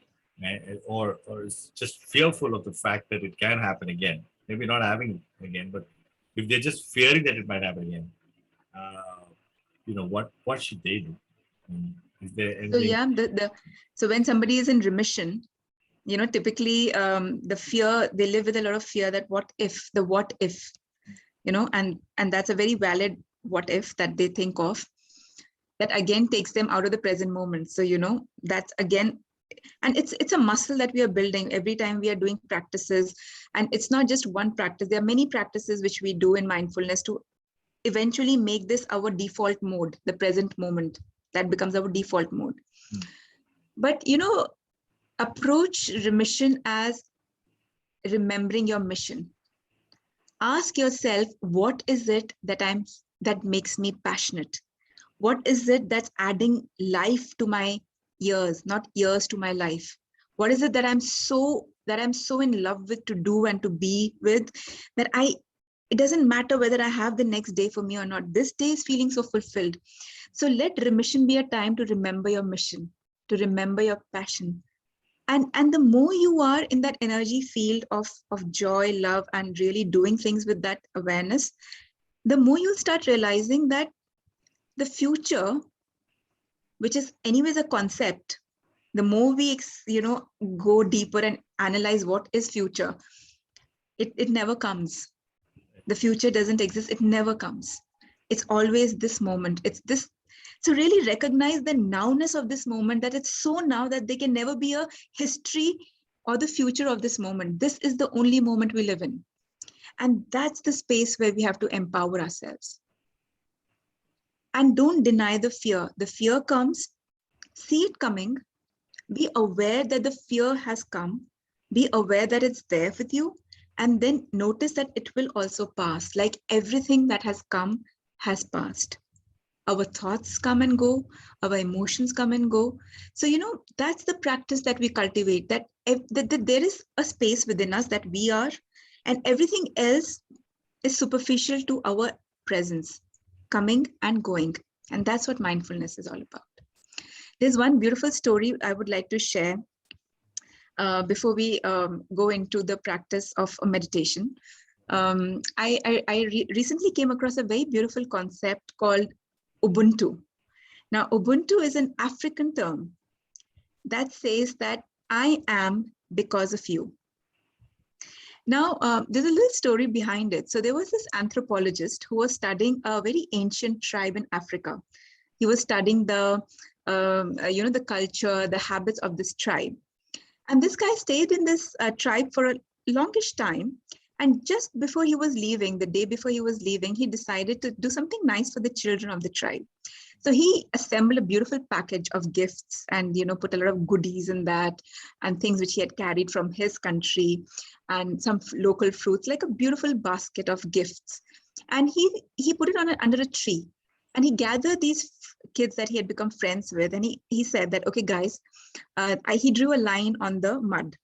Or is just fearful of the fact that it can happen again. Maybe not having it again, but if they're just fearing that it might happen again, uh, what should they do? Is there So anything? yeah, so when somebody is in remission, typically the fear, they live with a lot of fear that what if, and that's a very valid what if that they think of, that again takes them out of the present moment. So, that's again, and it's a muscle that we are building every time we are doing practices. And it's not just one practice. There are many practices which we do in mindfulness to eventually make this our default mode, the present moment. That becomes our default mode. But, approach remission as remembering your mission. Ask yourself, what is it that makes me passionate? What is it that's adding life to my years, not years to my life? What is it that I'm so in love with to do and to be with, that it doesn't matter whether I have the next day for me or not. This day is feeling so fulfilled. So let remission be a time to remember your mission, to remember your passion. And the more you are in that energy field of joy, love, and really doing things with that awareness, the more you'll start realizing that the future, which is anyways a concept, the more we go deeper and analyze what is future, it never comes. The future doesn't exist. It never comes. It's always this moment. It's this. So really recognize the nowness of this moment, that it's so now that there can never be a history or the future of this moment. This is the only moment we live in. And that's the space where we have to empower ourselves. And don't deny the fear. The fear comes, see it coming, be aware that the fear has come, be aware that it's there with you, and then notice that it will also pass. Like everything that has come has passed. Our thoughts come and go, our emotions come and go. So, that's the practice that we cultivate, that there is a space within us that we are, and everything else is superficial to our presence, coming and going. And that's what mindfulness is all about. There's one beautiful story I would like to share before we go into the practice of meditation. I recently came across a very beautiful concept called Ubuntu. Now, Ubuntu is an African term that says that I am because of you. Now, there's a little story behind it. So there was this anthropologist who was studying a very ancient tribe in Africa. He was studying the culture, the habits of this tribe. And this guy stayed in this tribe for a longish time. And just before he was leaving, the day before he was leaving, he decided to do something nice for the children of the tribe. So he assembled a beautiful package of gifts and, put a lot of goodies in that and things which he had carried from his country and some local fruits, like a beautiful basket of gifts. And he put it under a tree. And he gathered these kids that he had become friends with. And he said that, okay, guys, he drew a line on the mud.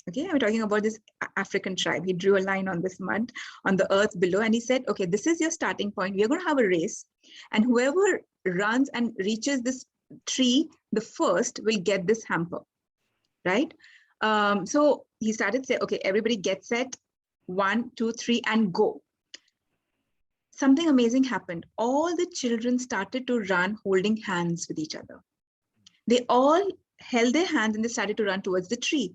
Okay, I'm talking about this African tribe. He drew a line on this mud, on the earth below. And he said, okay, this is your starting point. We are going to have a race. And whoever runs and reaches this tree the first will get this hamper, right? So he started saying, okay, everybody get set. 1, 2, 3, and go. Something amazing happened. All the children started to run holding hands with each other. They all held their hands and they started to run towards the tree.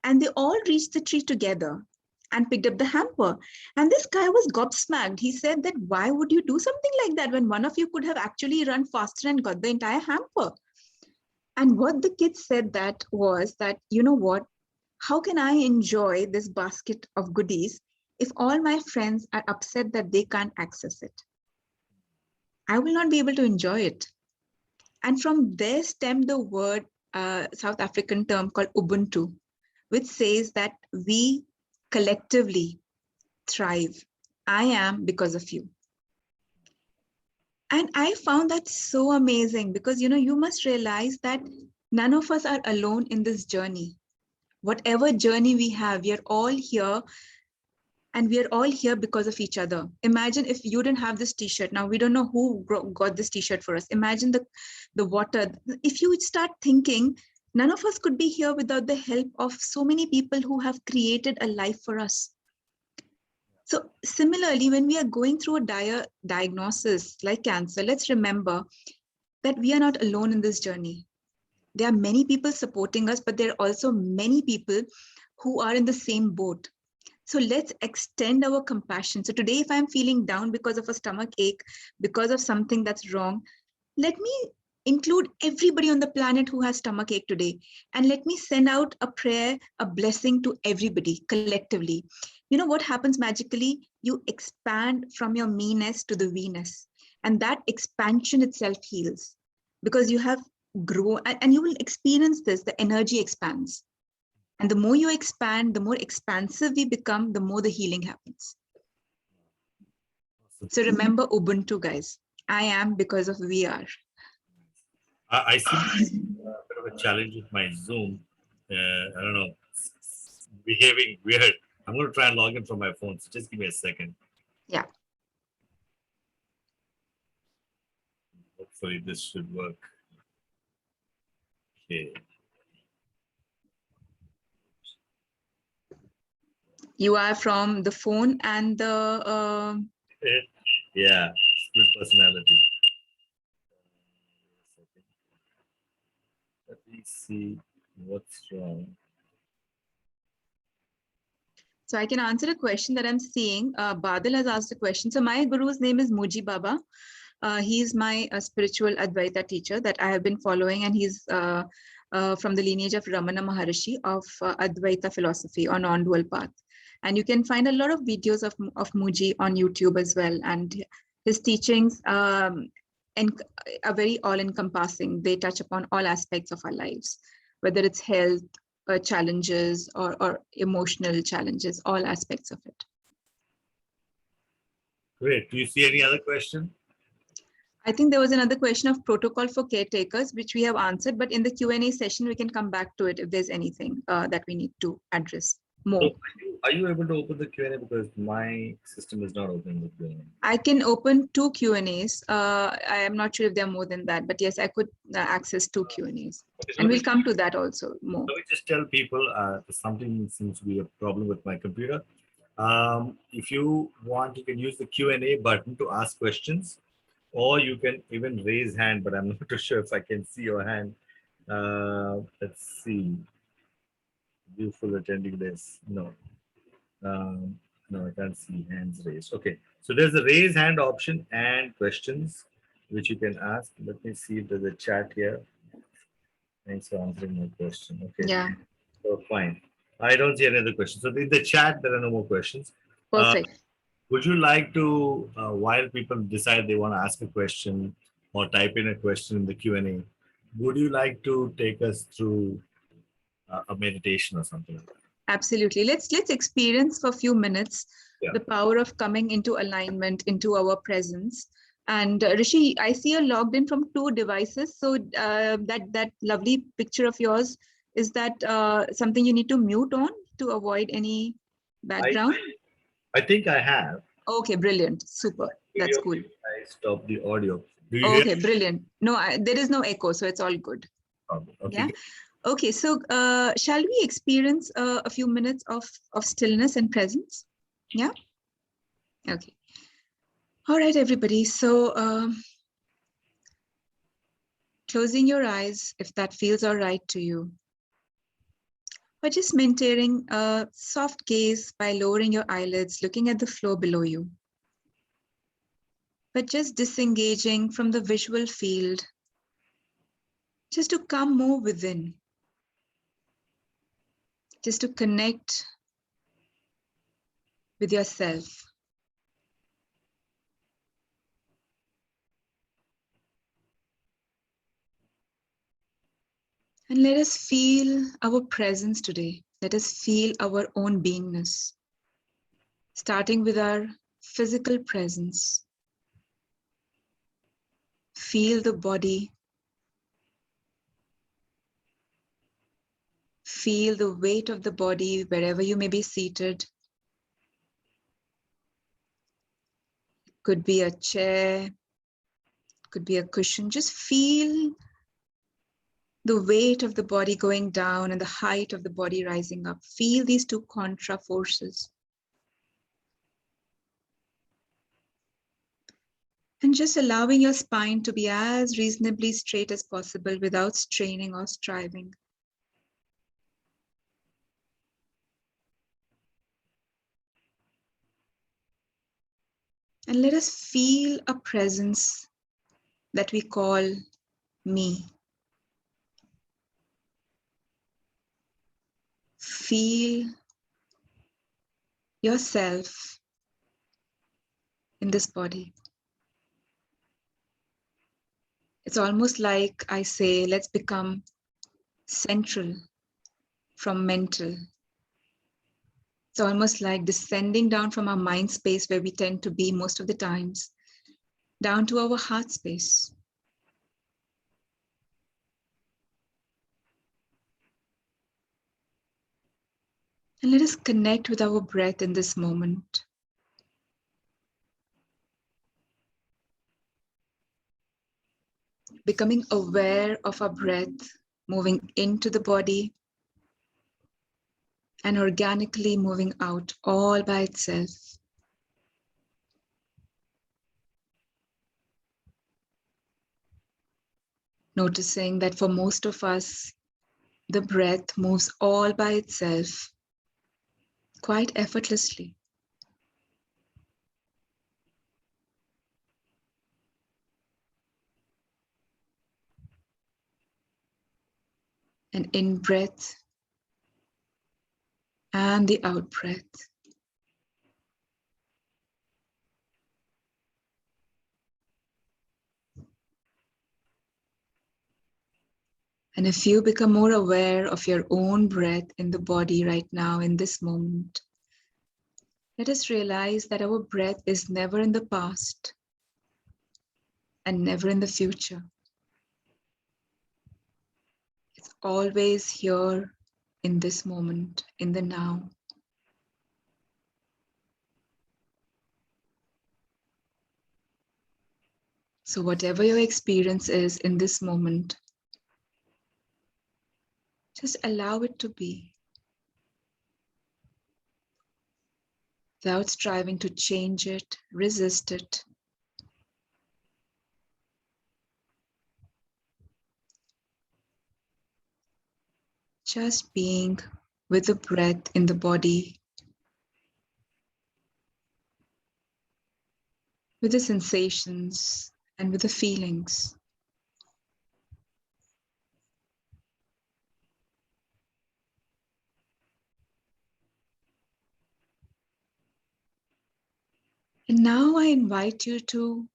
And they all reached the tree together and picked up the hamper. And this guy was gobsmacked. He said that, why would you do something like that when one of you could have actually run faster and got the entire hamper? And what the kids said that was that, you know what, how can I enjoy this basket of goodies if all my friends are upset that they can't access it? I will not be able to enjoy it. And from there stemmed the word, South African term called Ubuntu, which says that we collectively thrive. I am because of you. And I found that so amazing because, you must realize that none of us are alone in this journey. Whatever journey we have, we are all here, and we are all here because of each other. Imagine if you didn't have this t-shirt. Now, we don't know who got this t-shirt for us. Imagine the water. If you start thinking, none of us could be here without the help of so many people who have created a life for us. So similarly, when we are going through a dire diagnosis like cancer, let's remember that we are not alone in this journey. There are many people supporting us, but there are also many people who are in the same boat. So let's extend our compassion. So today, if I'm feeling down because of a stomach ache, because of something that's wrong, let me include everybody on the planet who has stomach ache today. And let me send out a prayer, a blessing to everybody collectively. You know what happens magically? You expand from your me-ness to the we-ness. And that expansion itself heals because you have grown, and you will experience this, the energy expands. And the more you expand, the more expansive we become, the more the healing happens. So remember Ubuntu, guys. I am because of we are. I see a bit of a challenge with my Zoom. I don't know, it's behaving weird. I'm going to try and log in from my phone. So just give me a second. Yeah. Hopefully this should work. Okay. You are from the phone and the... Yeah, split personality. Let me see what's wrong. So I can answer a question that I'm seeing. Badal has asked a question. So my guru's name is Muji Baba. He's my spiritual Advaita teacher that I have been following, and he's from the lineage of Ramana Maharishi of Advaita philosophy on non-dual path. And you can find a lot of videos of Muji on YouTube as well. And his teachings are very all-encompassing. They touch upon all aspects of our lives, whether it's health, challenges, or emotional challenges, all aspects of it. Great. Do you see any other question? I think there was another question of protocol for caretakers, which we have answered, but in the Q&A session, we can come back to it if there's anything that we need to address more. So are you able to open the Q&A? Because my system is not opening the Q&A. I can open 2 Q&As. I am not sure if there are more than that, but yes, I could access 2 Q&As. Okay, so and we'll come to that also more. Let me just tell people something seems to be a problem with my computer. If you want, you can use the Q&A button to ask questions, or you can even raise hand, but I'm not too sure if I can see your hand. Let's see. Beautiful attending this. No. No, I can't see hands raised. Okay. So there's a raise hand option and questions which you can ask. Let me see if there's a chat here. Thanks for answering my question. Okay. Yeah. So fine. I don't see any other questions. So in the chat, there are no more questions. Perfect. Would you like to, while people decide they want to ask a question or type in a question in the Q&A, would you like to take us through a meditation or something like that? Absolutely. Let's experience for a few minutes the power of coming into alignment, into our presence. And Rishi, I see you're logged in from 2 devices. So that lovely picture of yours, is that something you need to mute on to avoid any background? I think I have. Okay, brilliant. Super. That's cool. I stopped the audio. Do you hear? Brilliant. No, there is no echo, so it's all good. Okay. Yeah. Okay, so shall we experience a few minutes of stillness and presence? Yeah? Okay. All right, everybody. So closing your eyes, if that feels all right to you. But just maintaining a soft gaze by lowering your eyelids, looking at the floor below you. But just disengaging from the visual field, just to come more within. Just to connect with yourself. And let us feel our presence today. Let us feel our own beingness, starting with our physical presence. Feel the body. Feel the weight of the body wherever you may be seated. It could be a chair, it could be a cushion. Just feel the weight of the body going down and the height of the body rising up. Feel these two contra forces. And just allowing your spine to be as reasonably straight as possible without straining or striving. And let us feel a presence that we call me. Feel yourself in this body. It's almost like I say, let's become central from mental. It's almost like descending down from our mind space where we tend to be most of the times, down to our heart space. And let us connect with our breath in this moment. Becoming aware of our breath moving into the body and organically moving out all by itself. Noticing that for most of us, the breath moves all by itself, quite effortlessly. An in-breath and the out-breath. And if you become more aware of your own breath in the body right now, in this moment, let us realize that our breath is never in the past and never in the future. It's always here in this moment, in the now. So whatever your experience is in this moment, just allow it to be without striving to change it, resist it. Just being with the breath in the body, with the sensations and with the feelings. And now I invite you to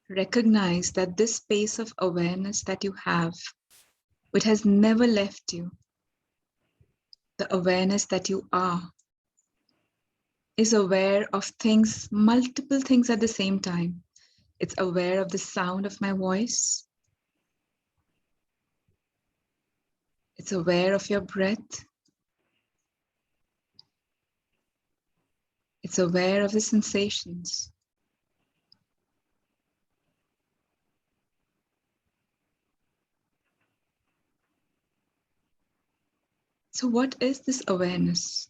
recognize that this space of awareness that you have, it has never left you. The awareness that you are is aware of things, multiple things at the same time. It's aware of the sound of my voice. It's aware of your breath. It's aware of the sensations. So what is this awareness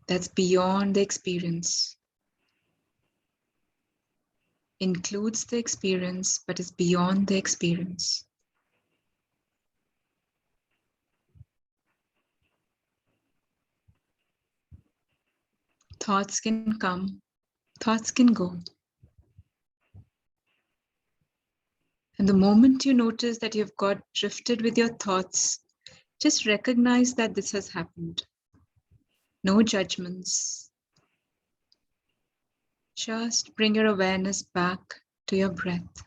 that's beyond the experience? Includes the experience, but is beyond the experience. Thoughts can come, thoughts can go. And the moment you notice that you've got drifted with your thoughts, just recognize that this has happened. No judgments. Just bring your awareness back to your breath.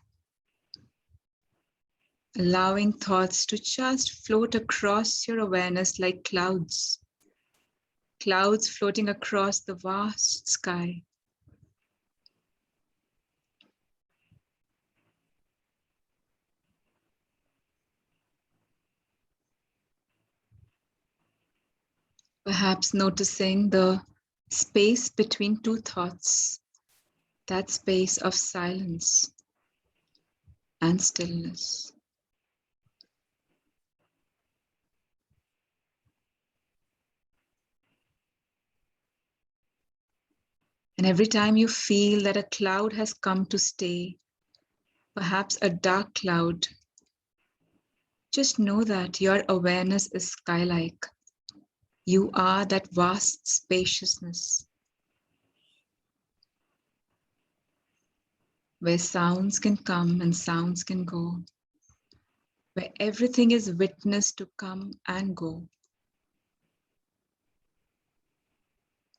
allowing thoughts to just float across your awareness like clouds, clouds floating across the vast sky. Perhaps noticing the space between two thoughts, that space of silence and stillness. And every time you feel that a cloud has come to stay, perhaps a dark cloud, just know that your awareness is sky-like. You are that vast spaciousness where sounds can come and sounds can go, where everything is witnessed to come and go.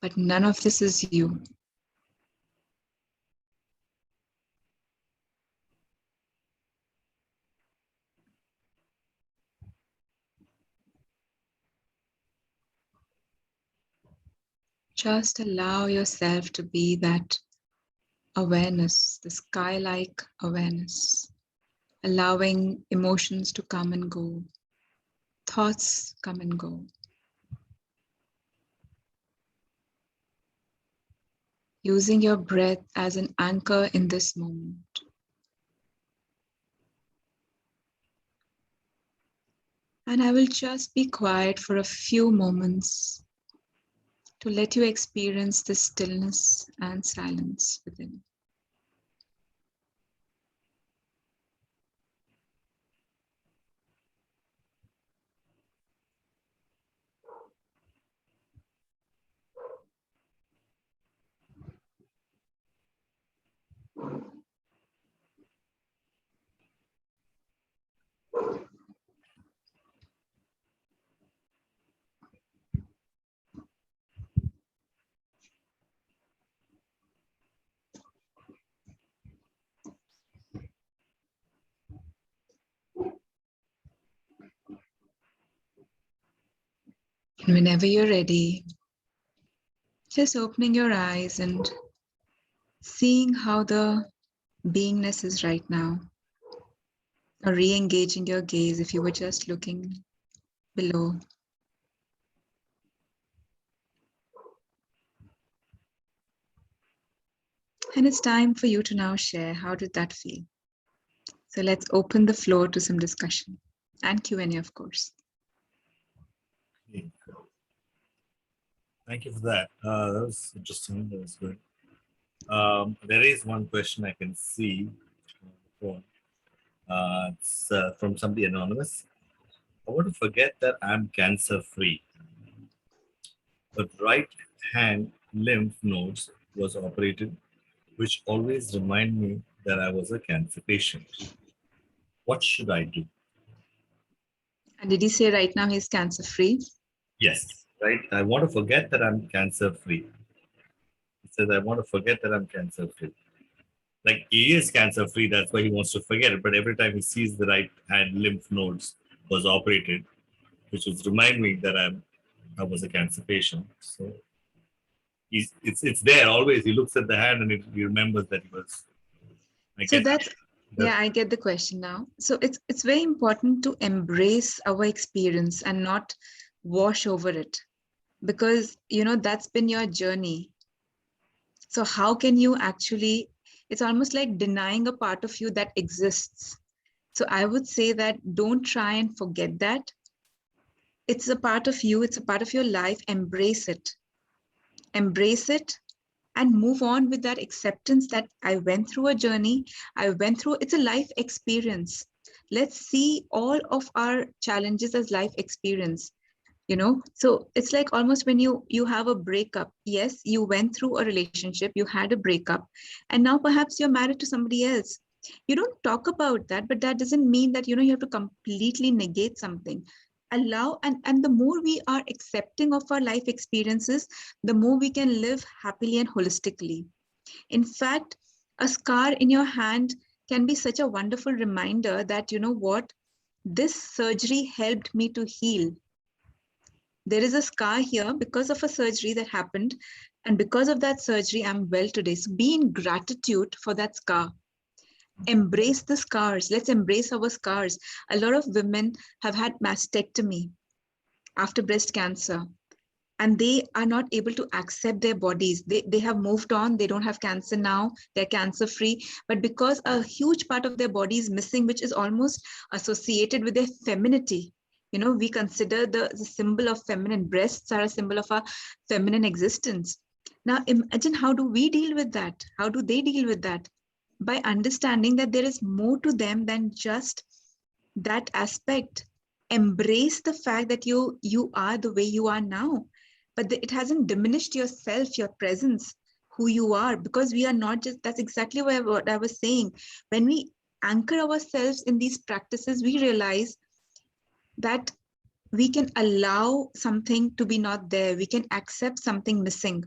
But none of this is you. Just allow yourself to be that awareness, the sky-like awareness, allowing emotions to come and go, thoughts come and go. Using your breath as an anchor in this moment. And I will just be quiet for a few moments to let you experience the stillness and silence within. And whenever you're ready, just opening your eyes and seeing how the beingness is right now, or re-engaging your gaze if you were just looking below. And it's time for you to now share, how did that feel? So let's open the floor to some discussion and Q&A, of course. Thank you for that. That was interesting. That was good. There is one question I can see. It's from somebody anonymous. I want to forget that I'm cancer free, but right hand lymph nodes was operated, which always remind me that I was a cancer patient. What should I do? And did he say right now he's cancer free? Yes, right. I want to forget that I'm cancer free. He says, I want to forget that I'm cancer free. Like he is cancer free, that's why he wants to forget it. But every time he sees the right hand lymph nodes was operated, which would remind me that I was a cancer patient. So it's there always. He looks at the hand and he remembers that he was. I So guess that's, that, yeah, I get the question now. So it's very important to embrace our experience and not wash over it, because that's been your journey. So how can you actually, it's almost like denying a part of you that exists. So I would say that don't try and forget that. It's a part of you, it's a part of your life. Embrace it. Embrace it and move on with that acceptance that I went through a journey. It's a life experience. Let's see all of our challenges as life experience. So it's like almost when you have a breakup. Yes, you went through a relationship, you had a breakup, and now perhaps you're married to somebody else. You don't talk about that, but that doesn't mean that you have to completely negate something. Allow, and the more we are accepting of our life experiences, the more we can live happily and holistically. In fact, a scar in your hand can be such a wonderful reminder that, what, This surgery helped me to heal. There is a scar here because of a surgery that happened. And because of that surgery, I'm well today. So be in gratitude for that scar. Embrace the scars. Let's embrace our scars. A lot of women have had mastectomy after breast cancer, and they are not able to accept their bodies. They have moved on. They don't have cancer now. They're cancer free. But because a huge part of their body is missing, which is almost associated with their femininity, we consider the symbol of feminine. Breasts are a symbol of our feminine existence. Now, imagine, how do we deal with that? How do they deal with that? By understanding that there is more to them than just that aspect. Embrace the fact that you are the way you are now, but it hasn't diminished yourself, your presence, who you are, because we are not just, that's exactly what I was saying. When we anchor ourselves in these practices, we realize that we can allow something to be not there. We can accept something missing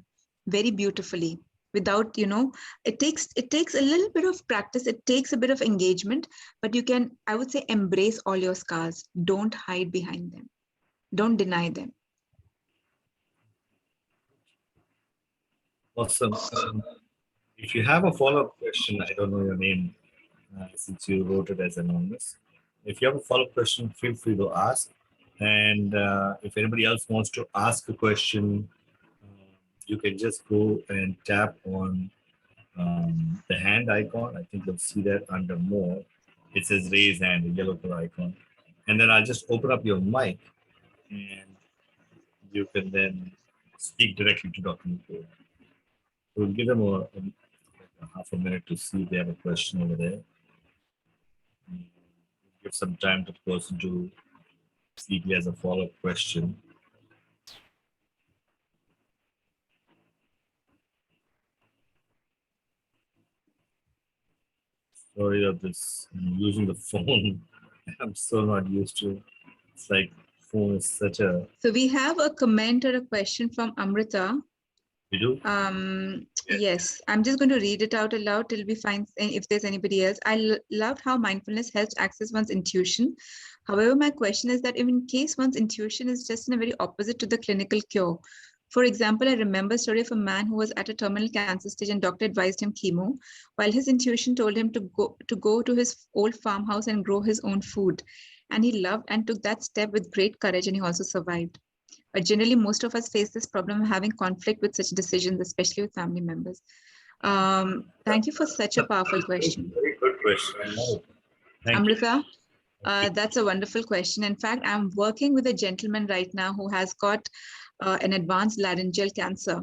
very beautifully without, it takes a little bit of practice. It takes a bit of engagement, but you can, I would say, embrace all your scars. Don't hide behind them. Don't deny them. Awesome. If you have a follow-up question, I don't know your name since you wrote it as anonymous. If you have a follow-up question, feel free to ask. And if anybody else wants to ask a question, you can just go and tap on the hand icon. I think you'll see that under more. It says raise hand, a yellow color icon. And then I'll just open up your mic and you can then speak directly to Dr. Nupur. We'll give them a half a minute to see if they have a question over there. Give some time to the person to see if he has a follow-up question. Sorry of this. I'm using the phone. I'm so not used to it. It's like phone is such a. So we have a comment or a question from Amrita. You do? Yes, I'm just going to read it out aloud till we find if there's anybody else. I loved how mindfulness helps access one's intuition. However, my question is that in case one's intuition is just in a very opposite to the clinical cure. For example, I remember a story of a man who was at a terminal cancer stage and doctor advised him chemo, while his intuition told him to go to his old farmhouse and grow his own food. And he loved and took that step with great courage, and he also survived. But generally, most of us face this problem of having conflict with such decisions, especially with family members. Thank you for such a powerful question. Very good question. Thank Amrita, you. that's a wonderful question. In fact, I'm working with a gentleman right now who has got an advanced laryngeal cancer.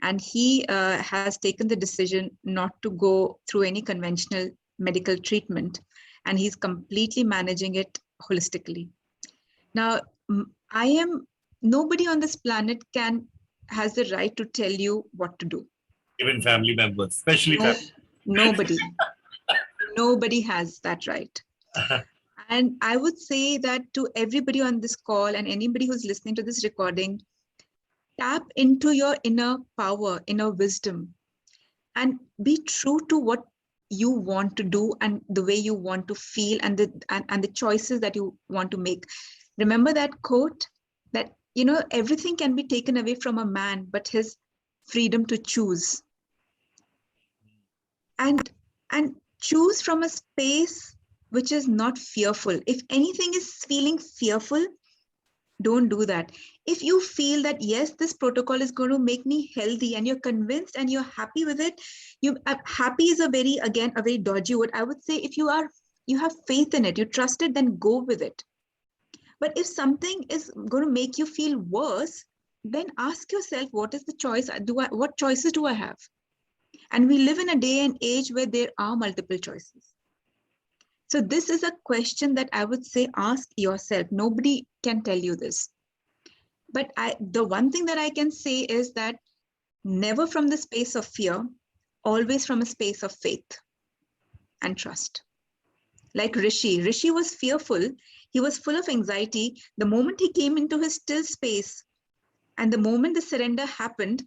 And he has taken the decision not to go through any conventional medical treatment. And he's completely managing it holistically. Now, nobody on this planet has the right to tell you what to do. Even family members, especially nobody. Nobody has that right. And I would say that to everybody on this call and anybody who's listening to this recording, tap into your inner power, inner wisdom, and be true to what you want to do and the way you want to feel and the choices that you want to make. Remember that quote that, everything can be taken away from a man, but his freedom to choose. And choose from a space which is not fearful. If anything is feeling fearful, don't do that. If you feel that, yes, this protocol is going to make me healthy and you're convinced and you're happy with it, happy is a very dodgy word. I would say if you have faith in it, you trust it, then go with it. But if something is going to make you feel worse, then ask yourself, what is the choice? What choices do I have? And we live in a day and age where there are multiple choices. So this is a question that I would say, ask yourself. Nobody can tell you this. But the one thing that I can say is that never from the space of fear, always from a space of faith and trust. Like Rishi was fearful. He was full of anxiety. The moment he came into his still space and the moment the surrender happened,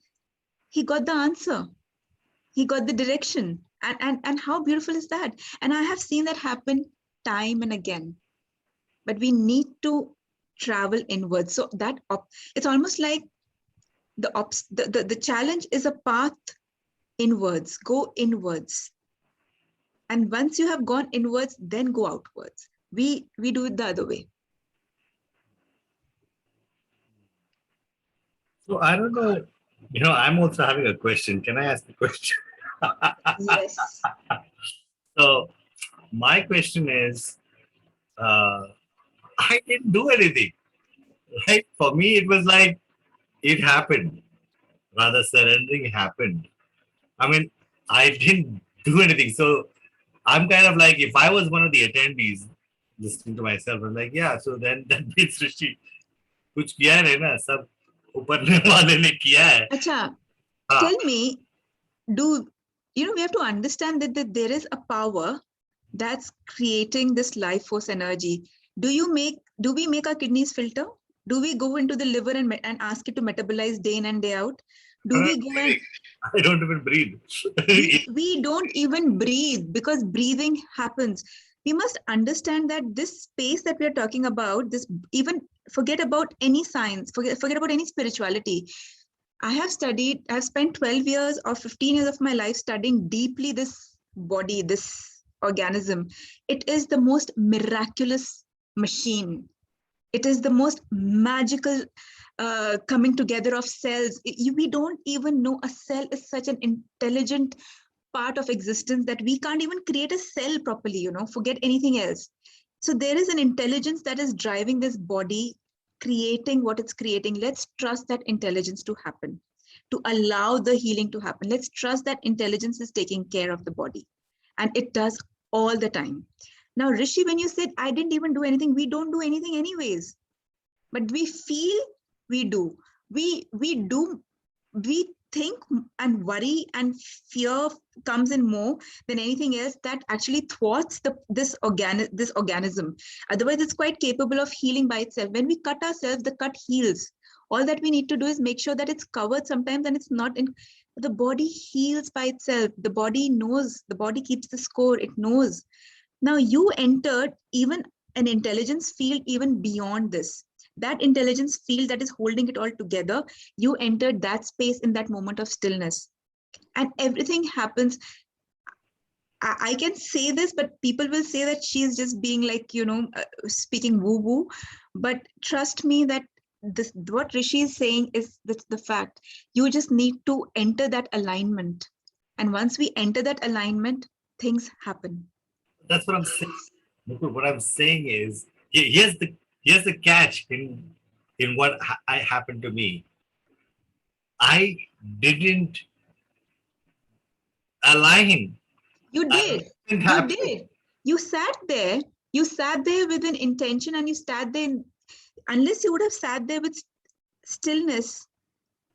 he got the answer. He got the direction. And how beautiful is that? And I have seen that happen time and again. but we need to travel inwards. So that it's almost like the challenge is a path inwards. Go inwards, and once you have gone inwards, then go outwards. We do it the other way. So I don't know. I'm also having a question. Can I ask the question? Yes. So my question is, uh, I didn't do anything. Right? For me, it was like it happened. Rather, surrendering happened. I mean, I didn't do anything. So I'm kind of like, if I was one of the attendees listening to myself, I'm like, yeah, so then that means Rishi, कुछ किया है ना सब ऊपर वाले ने किया है. Acha, हाँ. tell me, we have to understand that there is a power that's creating this life force energy. Do we make our kidneys filter? Do we go into the liver and ask it to metabolize day in and day out? Do we go and I don't even breathe. we don't even breathe, because breathing happens. We must understand that this space that we are talking about, this, even forget about any science, forget about any spirituality. I've spent 12 years or 15 years of my life studying deeply this body, this organism. It is the most miraculous machine. It is the most magical coming together of cells. We don't even know a cell is such an intelligent part of existence that we can't even create a cell properly, forget anything else. So there is an intelligence that is driving this body, creating what it's creating. Let's trust that intelligence to happen, to allow the healing to happen. Let's trust that intelligence is taking care of the body, and it does all the time. Now, Rishi, when you said I didn't even do anything, we don't do anything anyways, but we feel we do. We do. We think and worry and fear comes in more than anything else, that actually thwarts this organism. Otherwise, it's quite capable of healing by itself. When we cut ourselves, the cut heals. All that we need to do is make sure that it's covered sometimes and it's not in. The body heals by itself. The body knows. The body keeps the score. It knows. Now you entered even an intelligence field even beyond this. That intelligence field that is holding it all together, you entered that space in that moment of stillness. And everything happens. I can say this, but people will say that she's just being like, speaking woo-woo. But trust me that what Rishi is saying is the fact. You just need to enter that alignment. And once we enter that alignment, things happen. That's what I'm saying. What I'm saying is, here's the catch in what I happened to me. I didn't align. You did. You did. You sat there. You sat there with an intention, and you sat there. Unless you would have sat there with stillness,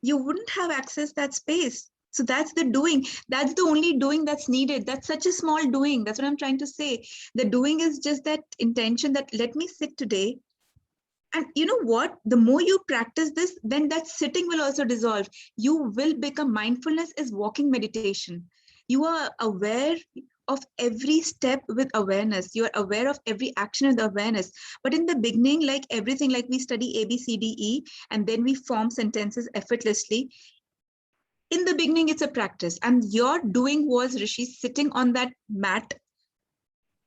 you wouldn't have accessed that space. So that's the doing. That's the only doing that's needed. That's such a small doing. That's what I'm trying to say. The doing is just that intention that let me sit today. And you know what? The more you practice this, then that sitting will also dissolve. You will become. Mindfulness is walking meditation. You are aware of every step with awareness. You are aware of every action with awareness. But in the beginning, like everything, like we study A, B, C, D, E, and then we form sentences effortlessly. In the beginning, it's a practice. And your doing was, Rishi, sitting on that mat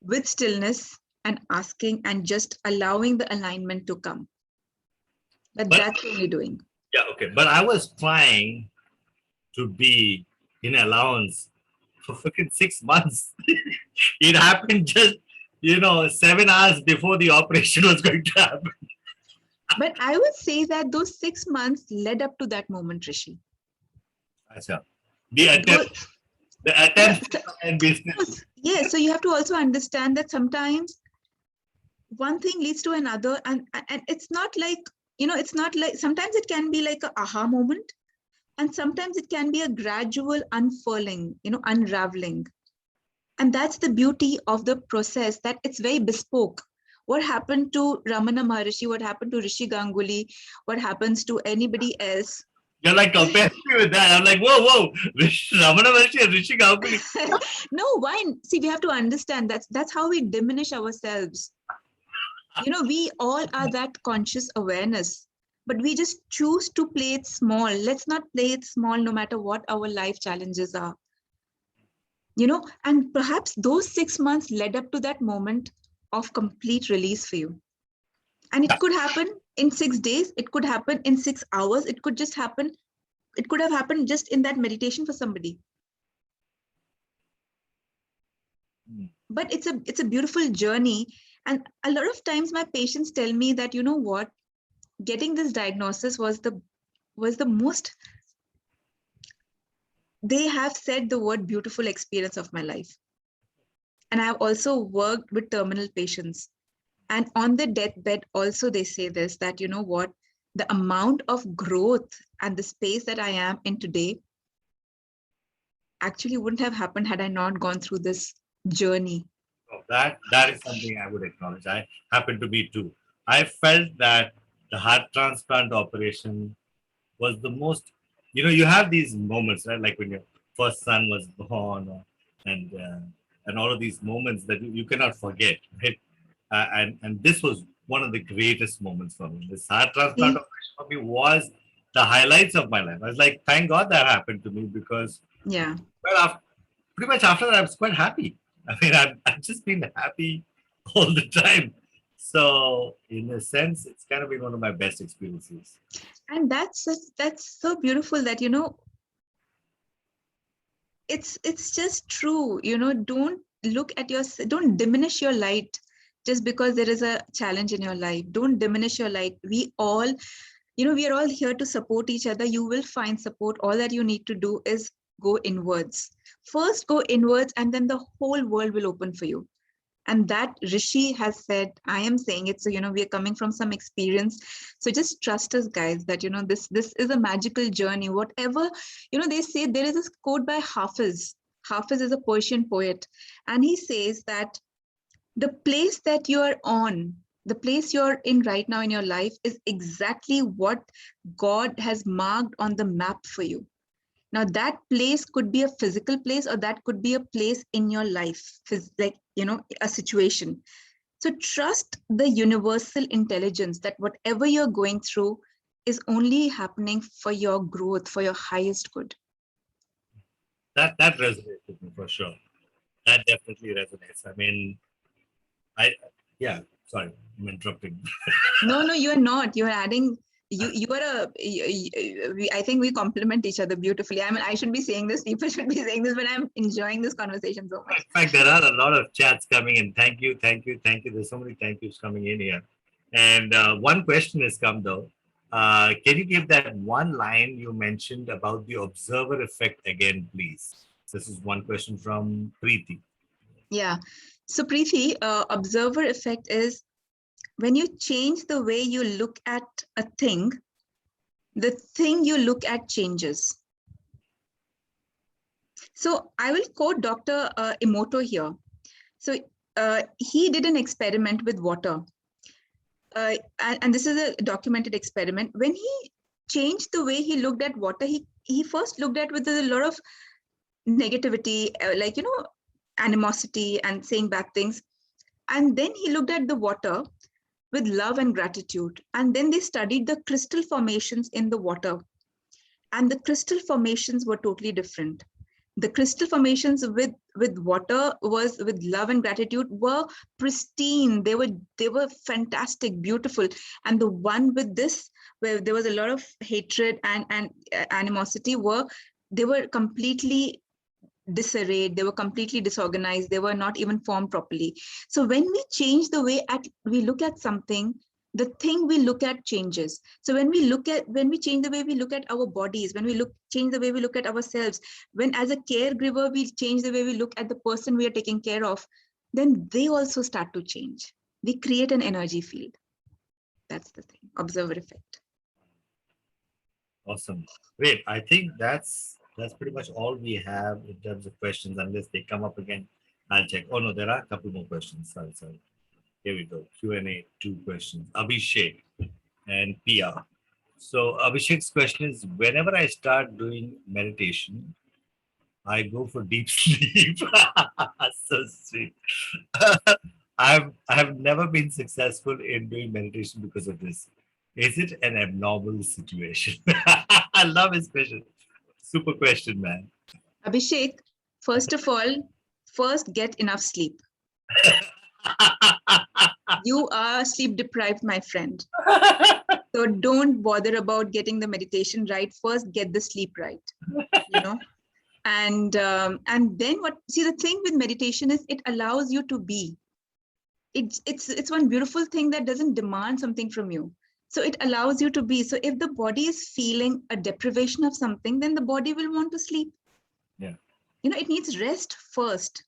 with stillness and asking and just allowing the alignment to come. But that's only doing. Yeah, okay. But I was trying to be in allowance for freaking 6 months. It happened just, 7 hours before the operation was going to happen. But I would say that those 6 months led up to that moment, Rishi. The attempt and business. Yes, so you have to also understand that sometimes one thing leads to another, and it's not like, it's not like, sometimes it can be like a aha moment, and sometimes it can be a gradual unfurling, unraveling. And that's the beauty of the process, that it's very bespoke. What happened to Ramana Maharishi, what happened to Rishi Ganguly, what happens to anybody else. You're like comparing me with that. I'm like, whoa, Ramana Maharishi and Rishi Ganguly. No, why? See, we have to understand that's how we diminish ourselves. We all are that conscious awareness, but we just choose to play it small. Let's not play it small no matter what our life challenges are. And perhaps those 6 months led up to that moment of complete release for you. And it could happen in 6 days, it could happen in 6 hours, it could have happened just in that meditation for somebody. But it's a beautiful journey. And a lot of times my patients tell me that, you know what, getting this diagnosis was the most, they have said the word beautiful experience of my life. And I have also worked with terminal patients. And on the deathbed, also they say this, that, you know what, the amount of growth and the space that I am in today actually wouldn't have happened had I not gone through this journey. Oh, that is something I would acknowledge. I happen to be too. I felt that the heart transplant operation was the most. You have these moments, right? Like when your first son was born, and all of these moments that you cannot forget, right? And this was one of the greatest moments for me. This heart transplant See? operation for me was the highlights of my life. I was like, thank God that happened to me because, Yeah. well, pretty much after that, I was quite happy. I mean, I've just been happy all the time. So, in a sense, it's kind of been one of my best experiences. And that's so beautiful that, it's just true. Don't diminish your light just because there is a challenge in your life. Don't diminish your light. We are all here to support each other. You will find support. All that you need to do is go inwards. First go inwards, and then the whole world will open for you. And that Rishi has said, I am saying it. So, we are coming from some experience. So just trust us, guys, that, this is a magical journey. Whatever, they say, there is a quote by Hafiz. Hafiz is a Persian poet. And he says that the place that you are on, the place you're in right now in your life is exactly what God has marked on the map for you. Now, that place could be a physical place, or that could be a place in your life, like, a situation. So trust the universal intelligence that whatever you're going through is only happening for your growth, for your highest good. That resonates with me for sure. That definitely resonates. I mean, I yeah. Sorry, I'm interrupting. No, you are not. You are adding. You are I think we complement each other beautifully. I mean, I should be saying this. People should be saying this, but I'm enjoying this conversation so much. In fact, there are a lot of chats coming in. Thank you, thank you, thank you. There's so many thank yous coming in here. And one question has come though. Can you give that one line you mentioned about the observer effect again, please? This is one question from Preeti. Yeah. So Preeti, observer effect is when you change the way you look at a thing, the thing you look at changes. So I will quote Dr. Emoto here. So he did an experiment with water. And this is a documented experiment. When he changed the way he looked at water, he first looked at with a lot of negativity, like, animosity and saying bad things. And then he looked at the water with love and gratitude. And then they studied the crystal formations in the water. And the crystal formations were totally different. The crystal formations with water was with love and gratitude were pristine. They were fantastic, beautiful. And the one with this, where there was a lot of hatred and animosity, they were completely disarrayed, they were completely disorganized, they were not even formed properly. So when we change the way we look at something, the thing we look at changes. So when we change the way we look at our bodies, when we change the way we look at ourselves, when as a caregiver we change the way we look at the person we are taking care of, then they also start to change. We create an energy field. That's the thing. Observer effect. Awesome. Great. I think that's pretty much all we have in terms of questions. Unless they come up again, I'll check. Oh no, there are a couple more questions. Sorry. Here we go. Q&A, 2 questions. Abhishek and Pia. So Abhishek's question is: whenever I start doing meditation, I go for deep sleep. So sweet. I've never been successful in doing meditation because of this. Is it an abnormal situation? I love his question. Super question, man. Abhishek, first of all, first get enough sleep. You are sleep deprived, my friend. So don't bother about getting the meditation right. First, get the sleep right. You know, and then what? See, the thing with meditation is it allows you to be. It's one beautiful thing that doesn't demand something from you. So it allows you to be. So if the body is feeling a deprivation of something, then the body will want to sleep. Yeah. It needs rest first.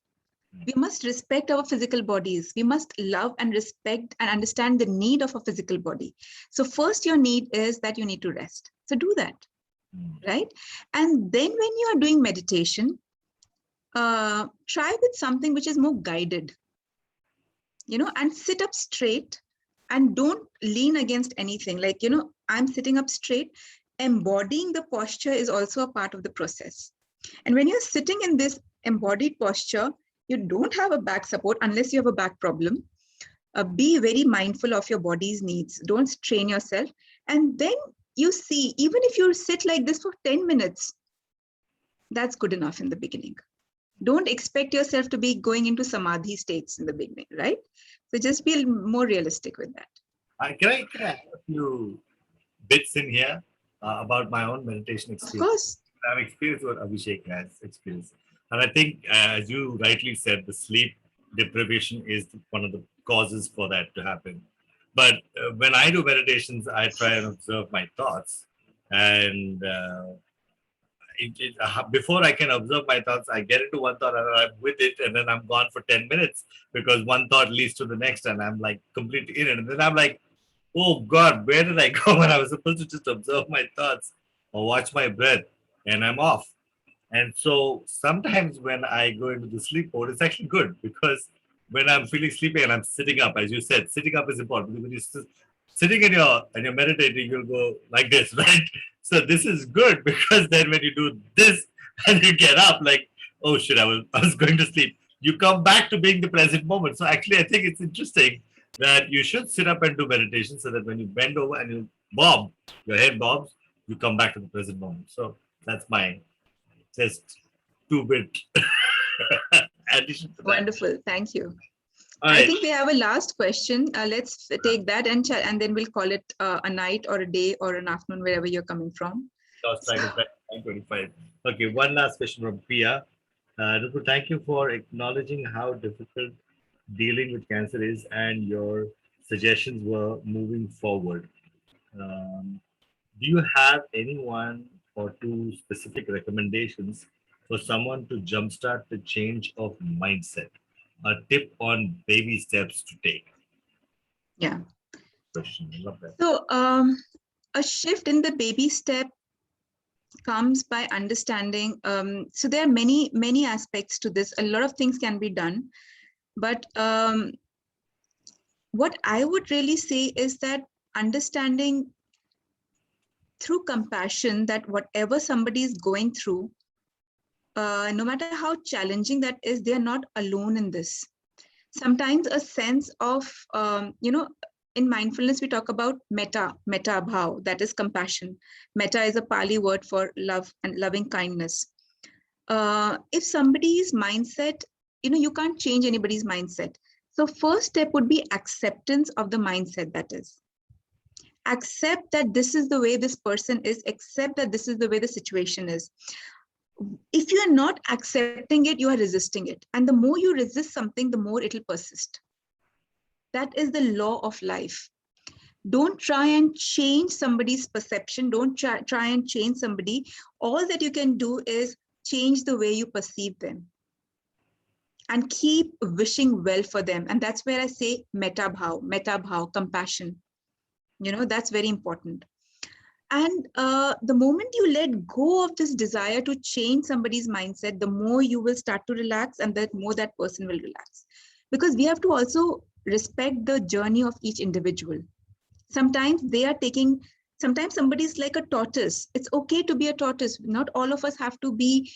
We must respect our physical bodies. We must love and respect and understand the need of a physical body. So first your need is that you need to rest. So do that, right? And then when you are doing meditation, try with something which is more guided, and sit up straight and don't lean against anything. Like, I'm sitting up straight. Embodying the posture is also a part of the process. And when you're sitting in this embodied posture, you don't have a back support unless you have a back problem. Be very mindful of your body's needs. Don't strain yourself. And then you see, even if you sit like this for 10 minutes, that's good enough in the beginning. Don't expect yourself to be going into samadhi states in the beginning, right? So just be more realistic with that. Can I have a few bits in here about my own meditation Of experience? course. I've experienced what Abhishek has experienced. And I think, as you rightly said, the sleep deprivation is one of the causes for that to happen. But when I do meditations, I try and observe my thoughts. And before I can observe my thoughts, I get into one thought and I'm with it, and then I'm gone for 10 minutes because one thought leads to the next, and I'm like completely in it. And then I'm like, oh God, where did I go when I was supposed to just observe my thoughts or watch my breath? And I'm off. And so sometimes when I go into the sleep mode, it's actually good because when I'm feeling sleepy and I'm sitting up, as you said, sitting up is important because when you're sitting and you're meditating, you'll go like this, right? So this is good because then when you do this and you get up, like, oh shit, I was going to sleep. You come back to being the present moment. So actually, I think it's interesting that you should sit up and do meditation so that when you bend over and you bob, your head bobs, you come back to the present moment. So that's my just 2-bit addition to that. Wonderful. Thank you. All I right. think we have a last question. Let's take that and then we'll call it a night or a day or an afternoon, wherever you're coming from. I was trying to type 9:25. Okay, one last question from Pia. Nupur, thank you for acknowledging how difficult dealing with cancer is and your suggestions were moving forward. Um, do you have anyone or two specific recommendations for someone to jumpstart the change of mindset? A tip on baby steps to take. Yeah. Question. I love that. So a shift in the baby step comes by understanding. So there are many aspects to this. A lot of things can be done. But what I would really say is that understanding through compassion that whatever somebody is going through, no matter how challenging that is, they are not alone in this. Sometimes a sense of, in mindfulness, we talk about metta bhav, that is compassion. Metta is a Pali word for love and loving kindness. If somebody's mindset, you can't change anybody's mindset. So first step would be acceptance of the mindset that is. Accept that this is the way this person is, accept that this is the way the situation is. If you are not accepting it, you are resisting it. And the more you resist something, the more it will persist. That is the law of life. Don't try and change somebody's perception. Don't try and change somebody. All that you can do is change the way you perceive them and keep wishing well for them. And that's where I say metta bhav, compassion. That's very important. And the moment you let go of this desire to change somebody's mindset, the more you will start to relax, and the more that person will relax. Because we have to also respect the journey of each individual. Sometimes somebody's like a tortoise. It's okay to be a tortoise. Not all of us have to be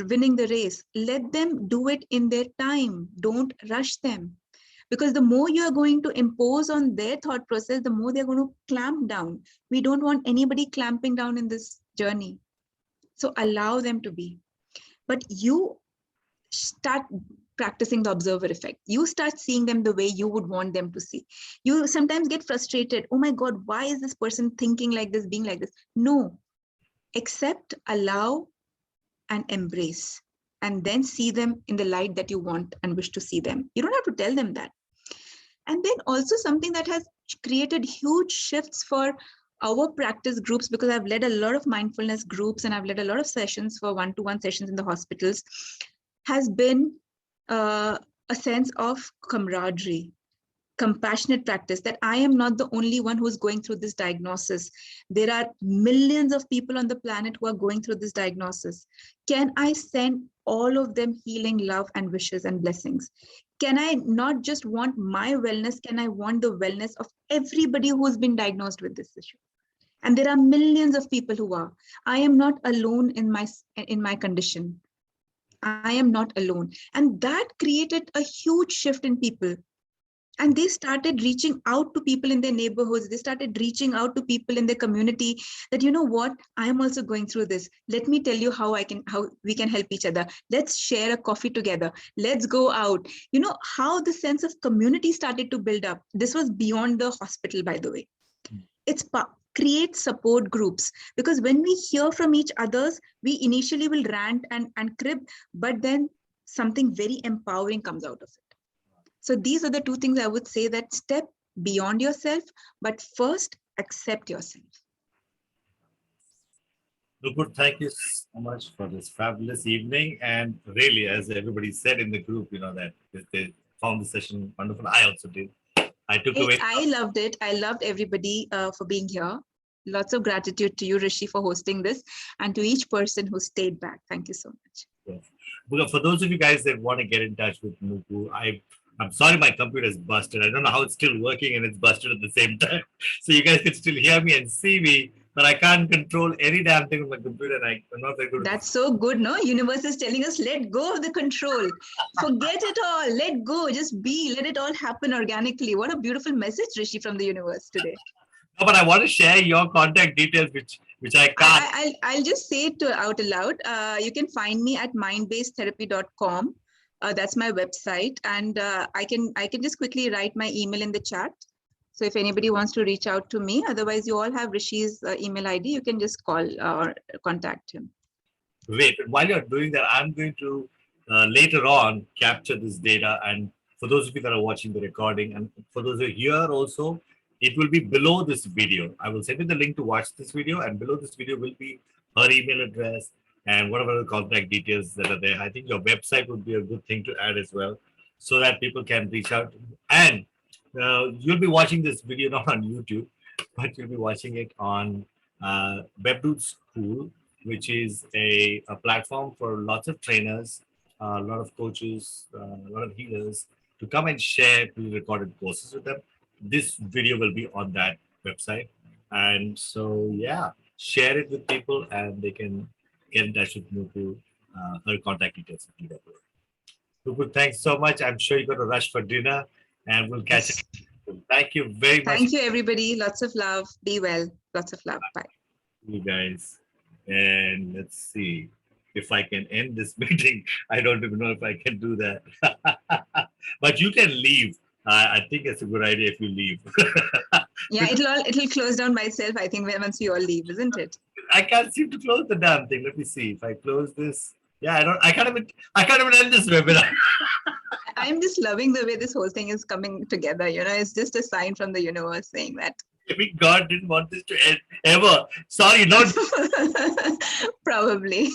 winning the race. Let them do it in their time. Don't rush them. Because the more you are going to impose on their thought process, the more they're going to clamp down. We don't want anybody clamping down in this journey. So allow them to be. But you start practicing the observer effect. You start seeing them the way you would want them to see. You sometimes get frustrated. Oh my God, why is this person thinking like this, being like this? No, accept, allow, and embrace. And then see them in the light that you want and wish to see them. You don't have to tell them that. And then also something that has created huge shifts for our practice groups, because I've led a lot of mindfulness groups and I've led a lot of sessions for one-to-one sessions in the hospitals, has been a sense of camaraderie, compassionate practice, that I am not the only one who's going through this diagnosis. There are millions of people on the planet who are going through this diagnosis. Can I send all of them healing, love, and wishes and blessings? Can I not just want my wellness? Can I want the wellness of everybody who's been diagnosed with this issue? And there are millions of people who are. I am not alone in my condition. I am not alone. And that created a huge shift in people. And they started reaching out to people in their neighborhoods. They started reaching out to people in their community that, you know what, I am also going through this. Let me tell you how we can help each other. Let's share a coffee together. Let's go out. You know how the sense of community started to build up. This was beyond the hospital, by the way. It's create support groups, because when we hear from each others, we initially will rant and crib, but then something very empowering comes out of it. So these are the two things I would say, that step beyond yourself, but first accept yourself. Nupur, thank you so much for this fabulous evening. And really, as everybody said in the group, that they found the session wonderful. I also did. I took away. I loved it. I loved everybody for being here. Lots of gratitude to you, Rishi, for hosting this, and to each person who stayed back. Thank you so much. Yes. Well, for those of you guys that want to get in touch with Nupur, I'm sorry my computer is busted. I don't know how it's still working and it's busted at the same time. So you guys can still hear me and see me, but I can't control any damn thing on my computer, and I'm not very good. That's so good, no? Universe is telling us, let go of the control. Forget it all. Let go. Just be. Let it all happen organically. What a beautiful message, Rishi, from the universe today. No, but I want to share your contact details, which I can't. I'll just say it out aloud. You can find me at mindbasedtherapy.com. That's my website, and I can just quickly write my email in the chat. So if anybody wants to reach out to me, otherwise you all have Rishi's email ID. You can just call or contact him. Wait, while you're doing that, I'm going to later on capture this data, and for those of you that are watching the recording, and for those who are here also, it will be below this video. I will send you the link to watch this video, and below this video will be her email address and whatever the contact details that are there. I think your website would be a good thing to add as well, so that people can reach out. And you'll be watching this video not on YouTube, but you'll be watching it on WebDude School, which is a platform for lots of trainers, a lot of coaches, a lot of healers to come and share pre-recorded courses with them. This video will be on that website. And so, yeah, share it with people and they can get in touch with Nupur. Her contact details. Nupur, thanks so much. I'm sure you're going to rush for dinner and we'll catch up. Thank you very much. Thank you, everybody. Lots of love. Be well. Lots of love. Bye. You guys. And let's see if I can end this meeting. I don't even know if I can do that. But you can leave. I think it's a good idea if you leave. Yeah, it'll close down by itself, I think, once we all leave, isn't it? I can't seem to close the damn thing. Let me see if I close this. Yeah, I can't even end this webinar. I'm just loving the way this whole thing is coming together. It's just a sign from the universe saying that. Maybe God didn't want this to end ever. Sorry, not. Probably.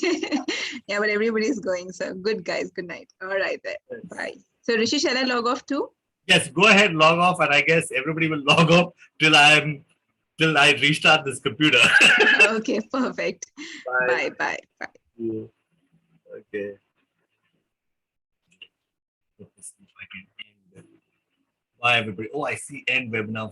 Yeah, but everybody's going. So good, guys. Good night. All right, then. Bye. So Rishi, shall I log off too? Yes, go ahead, log off, and I guess everybody will log off till I restart this computer. Okay, perfect. Bye. Bye. Okay. Let's see if I can end. Bye, everybody. Oh, I see end webinar.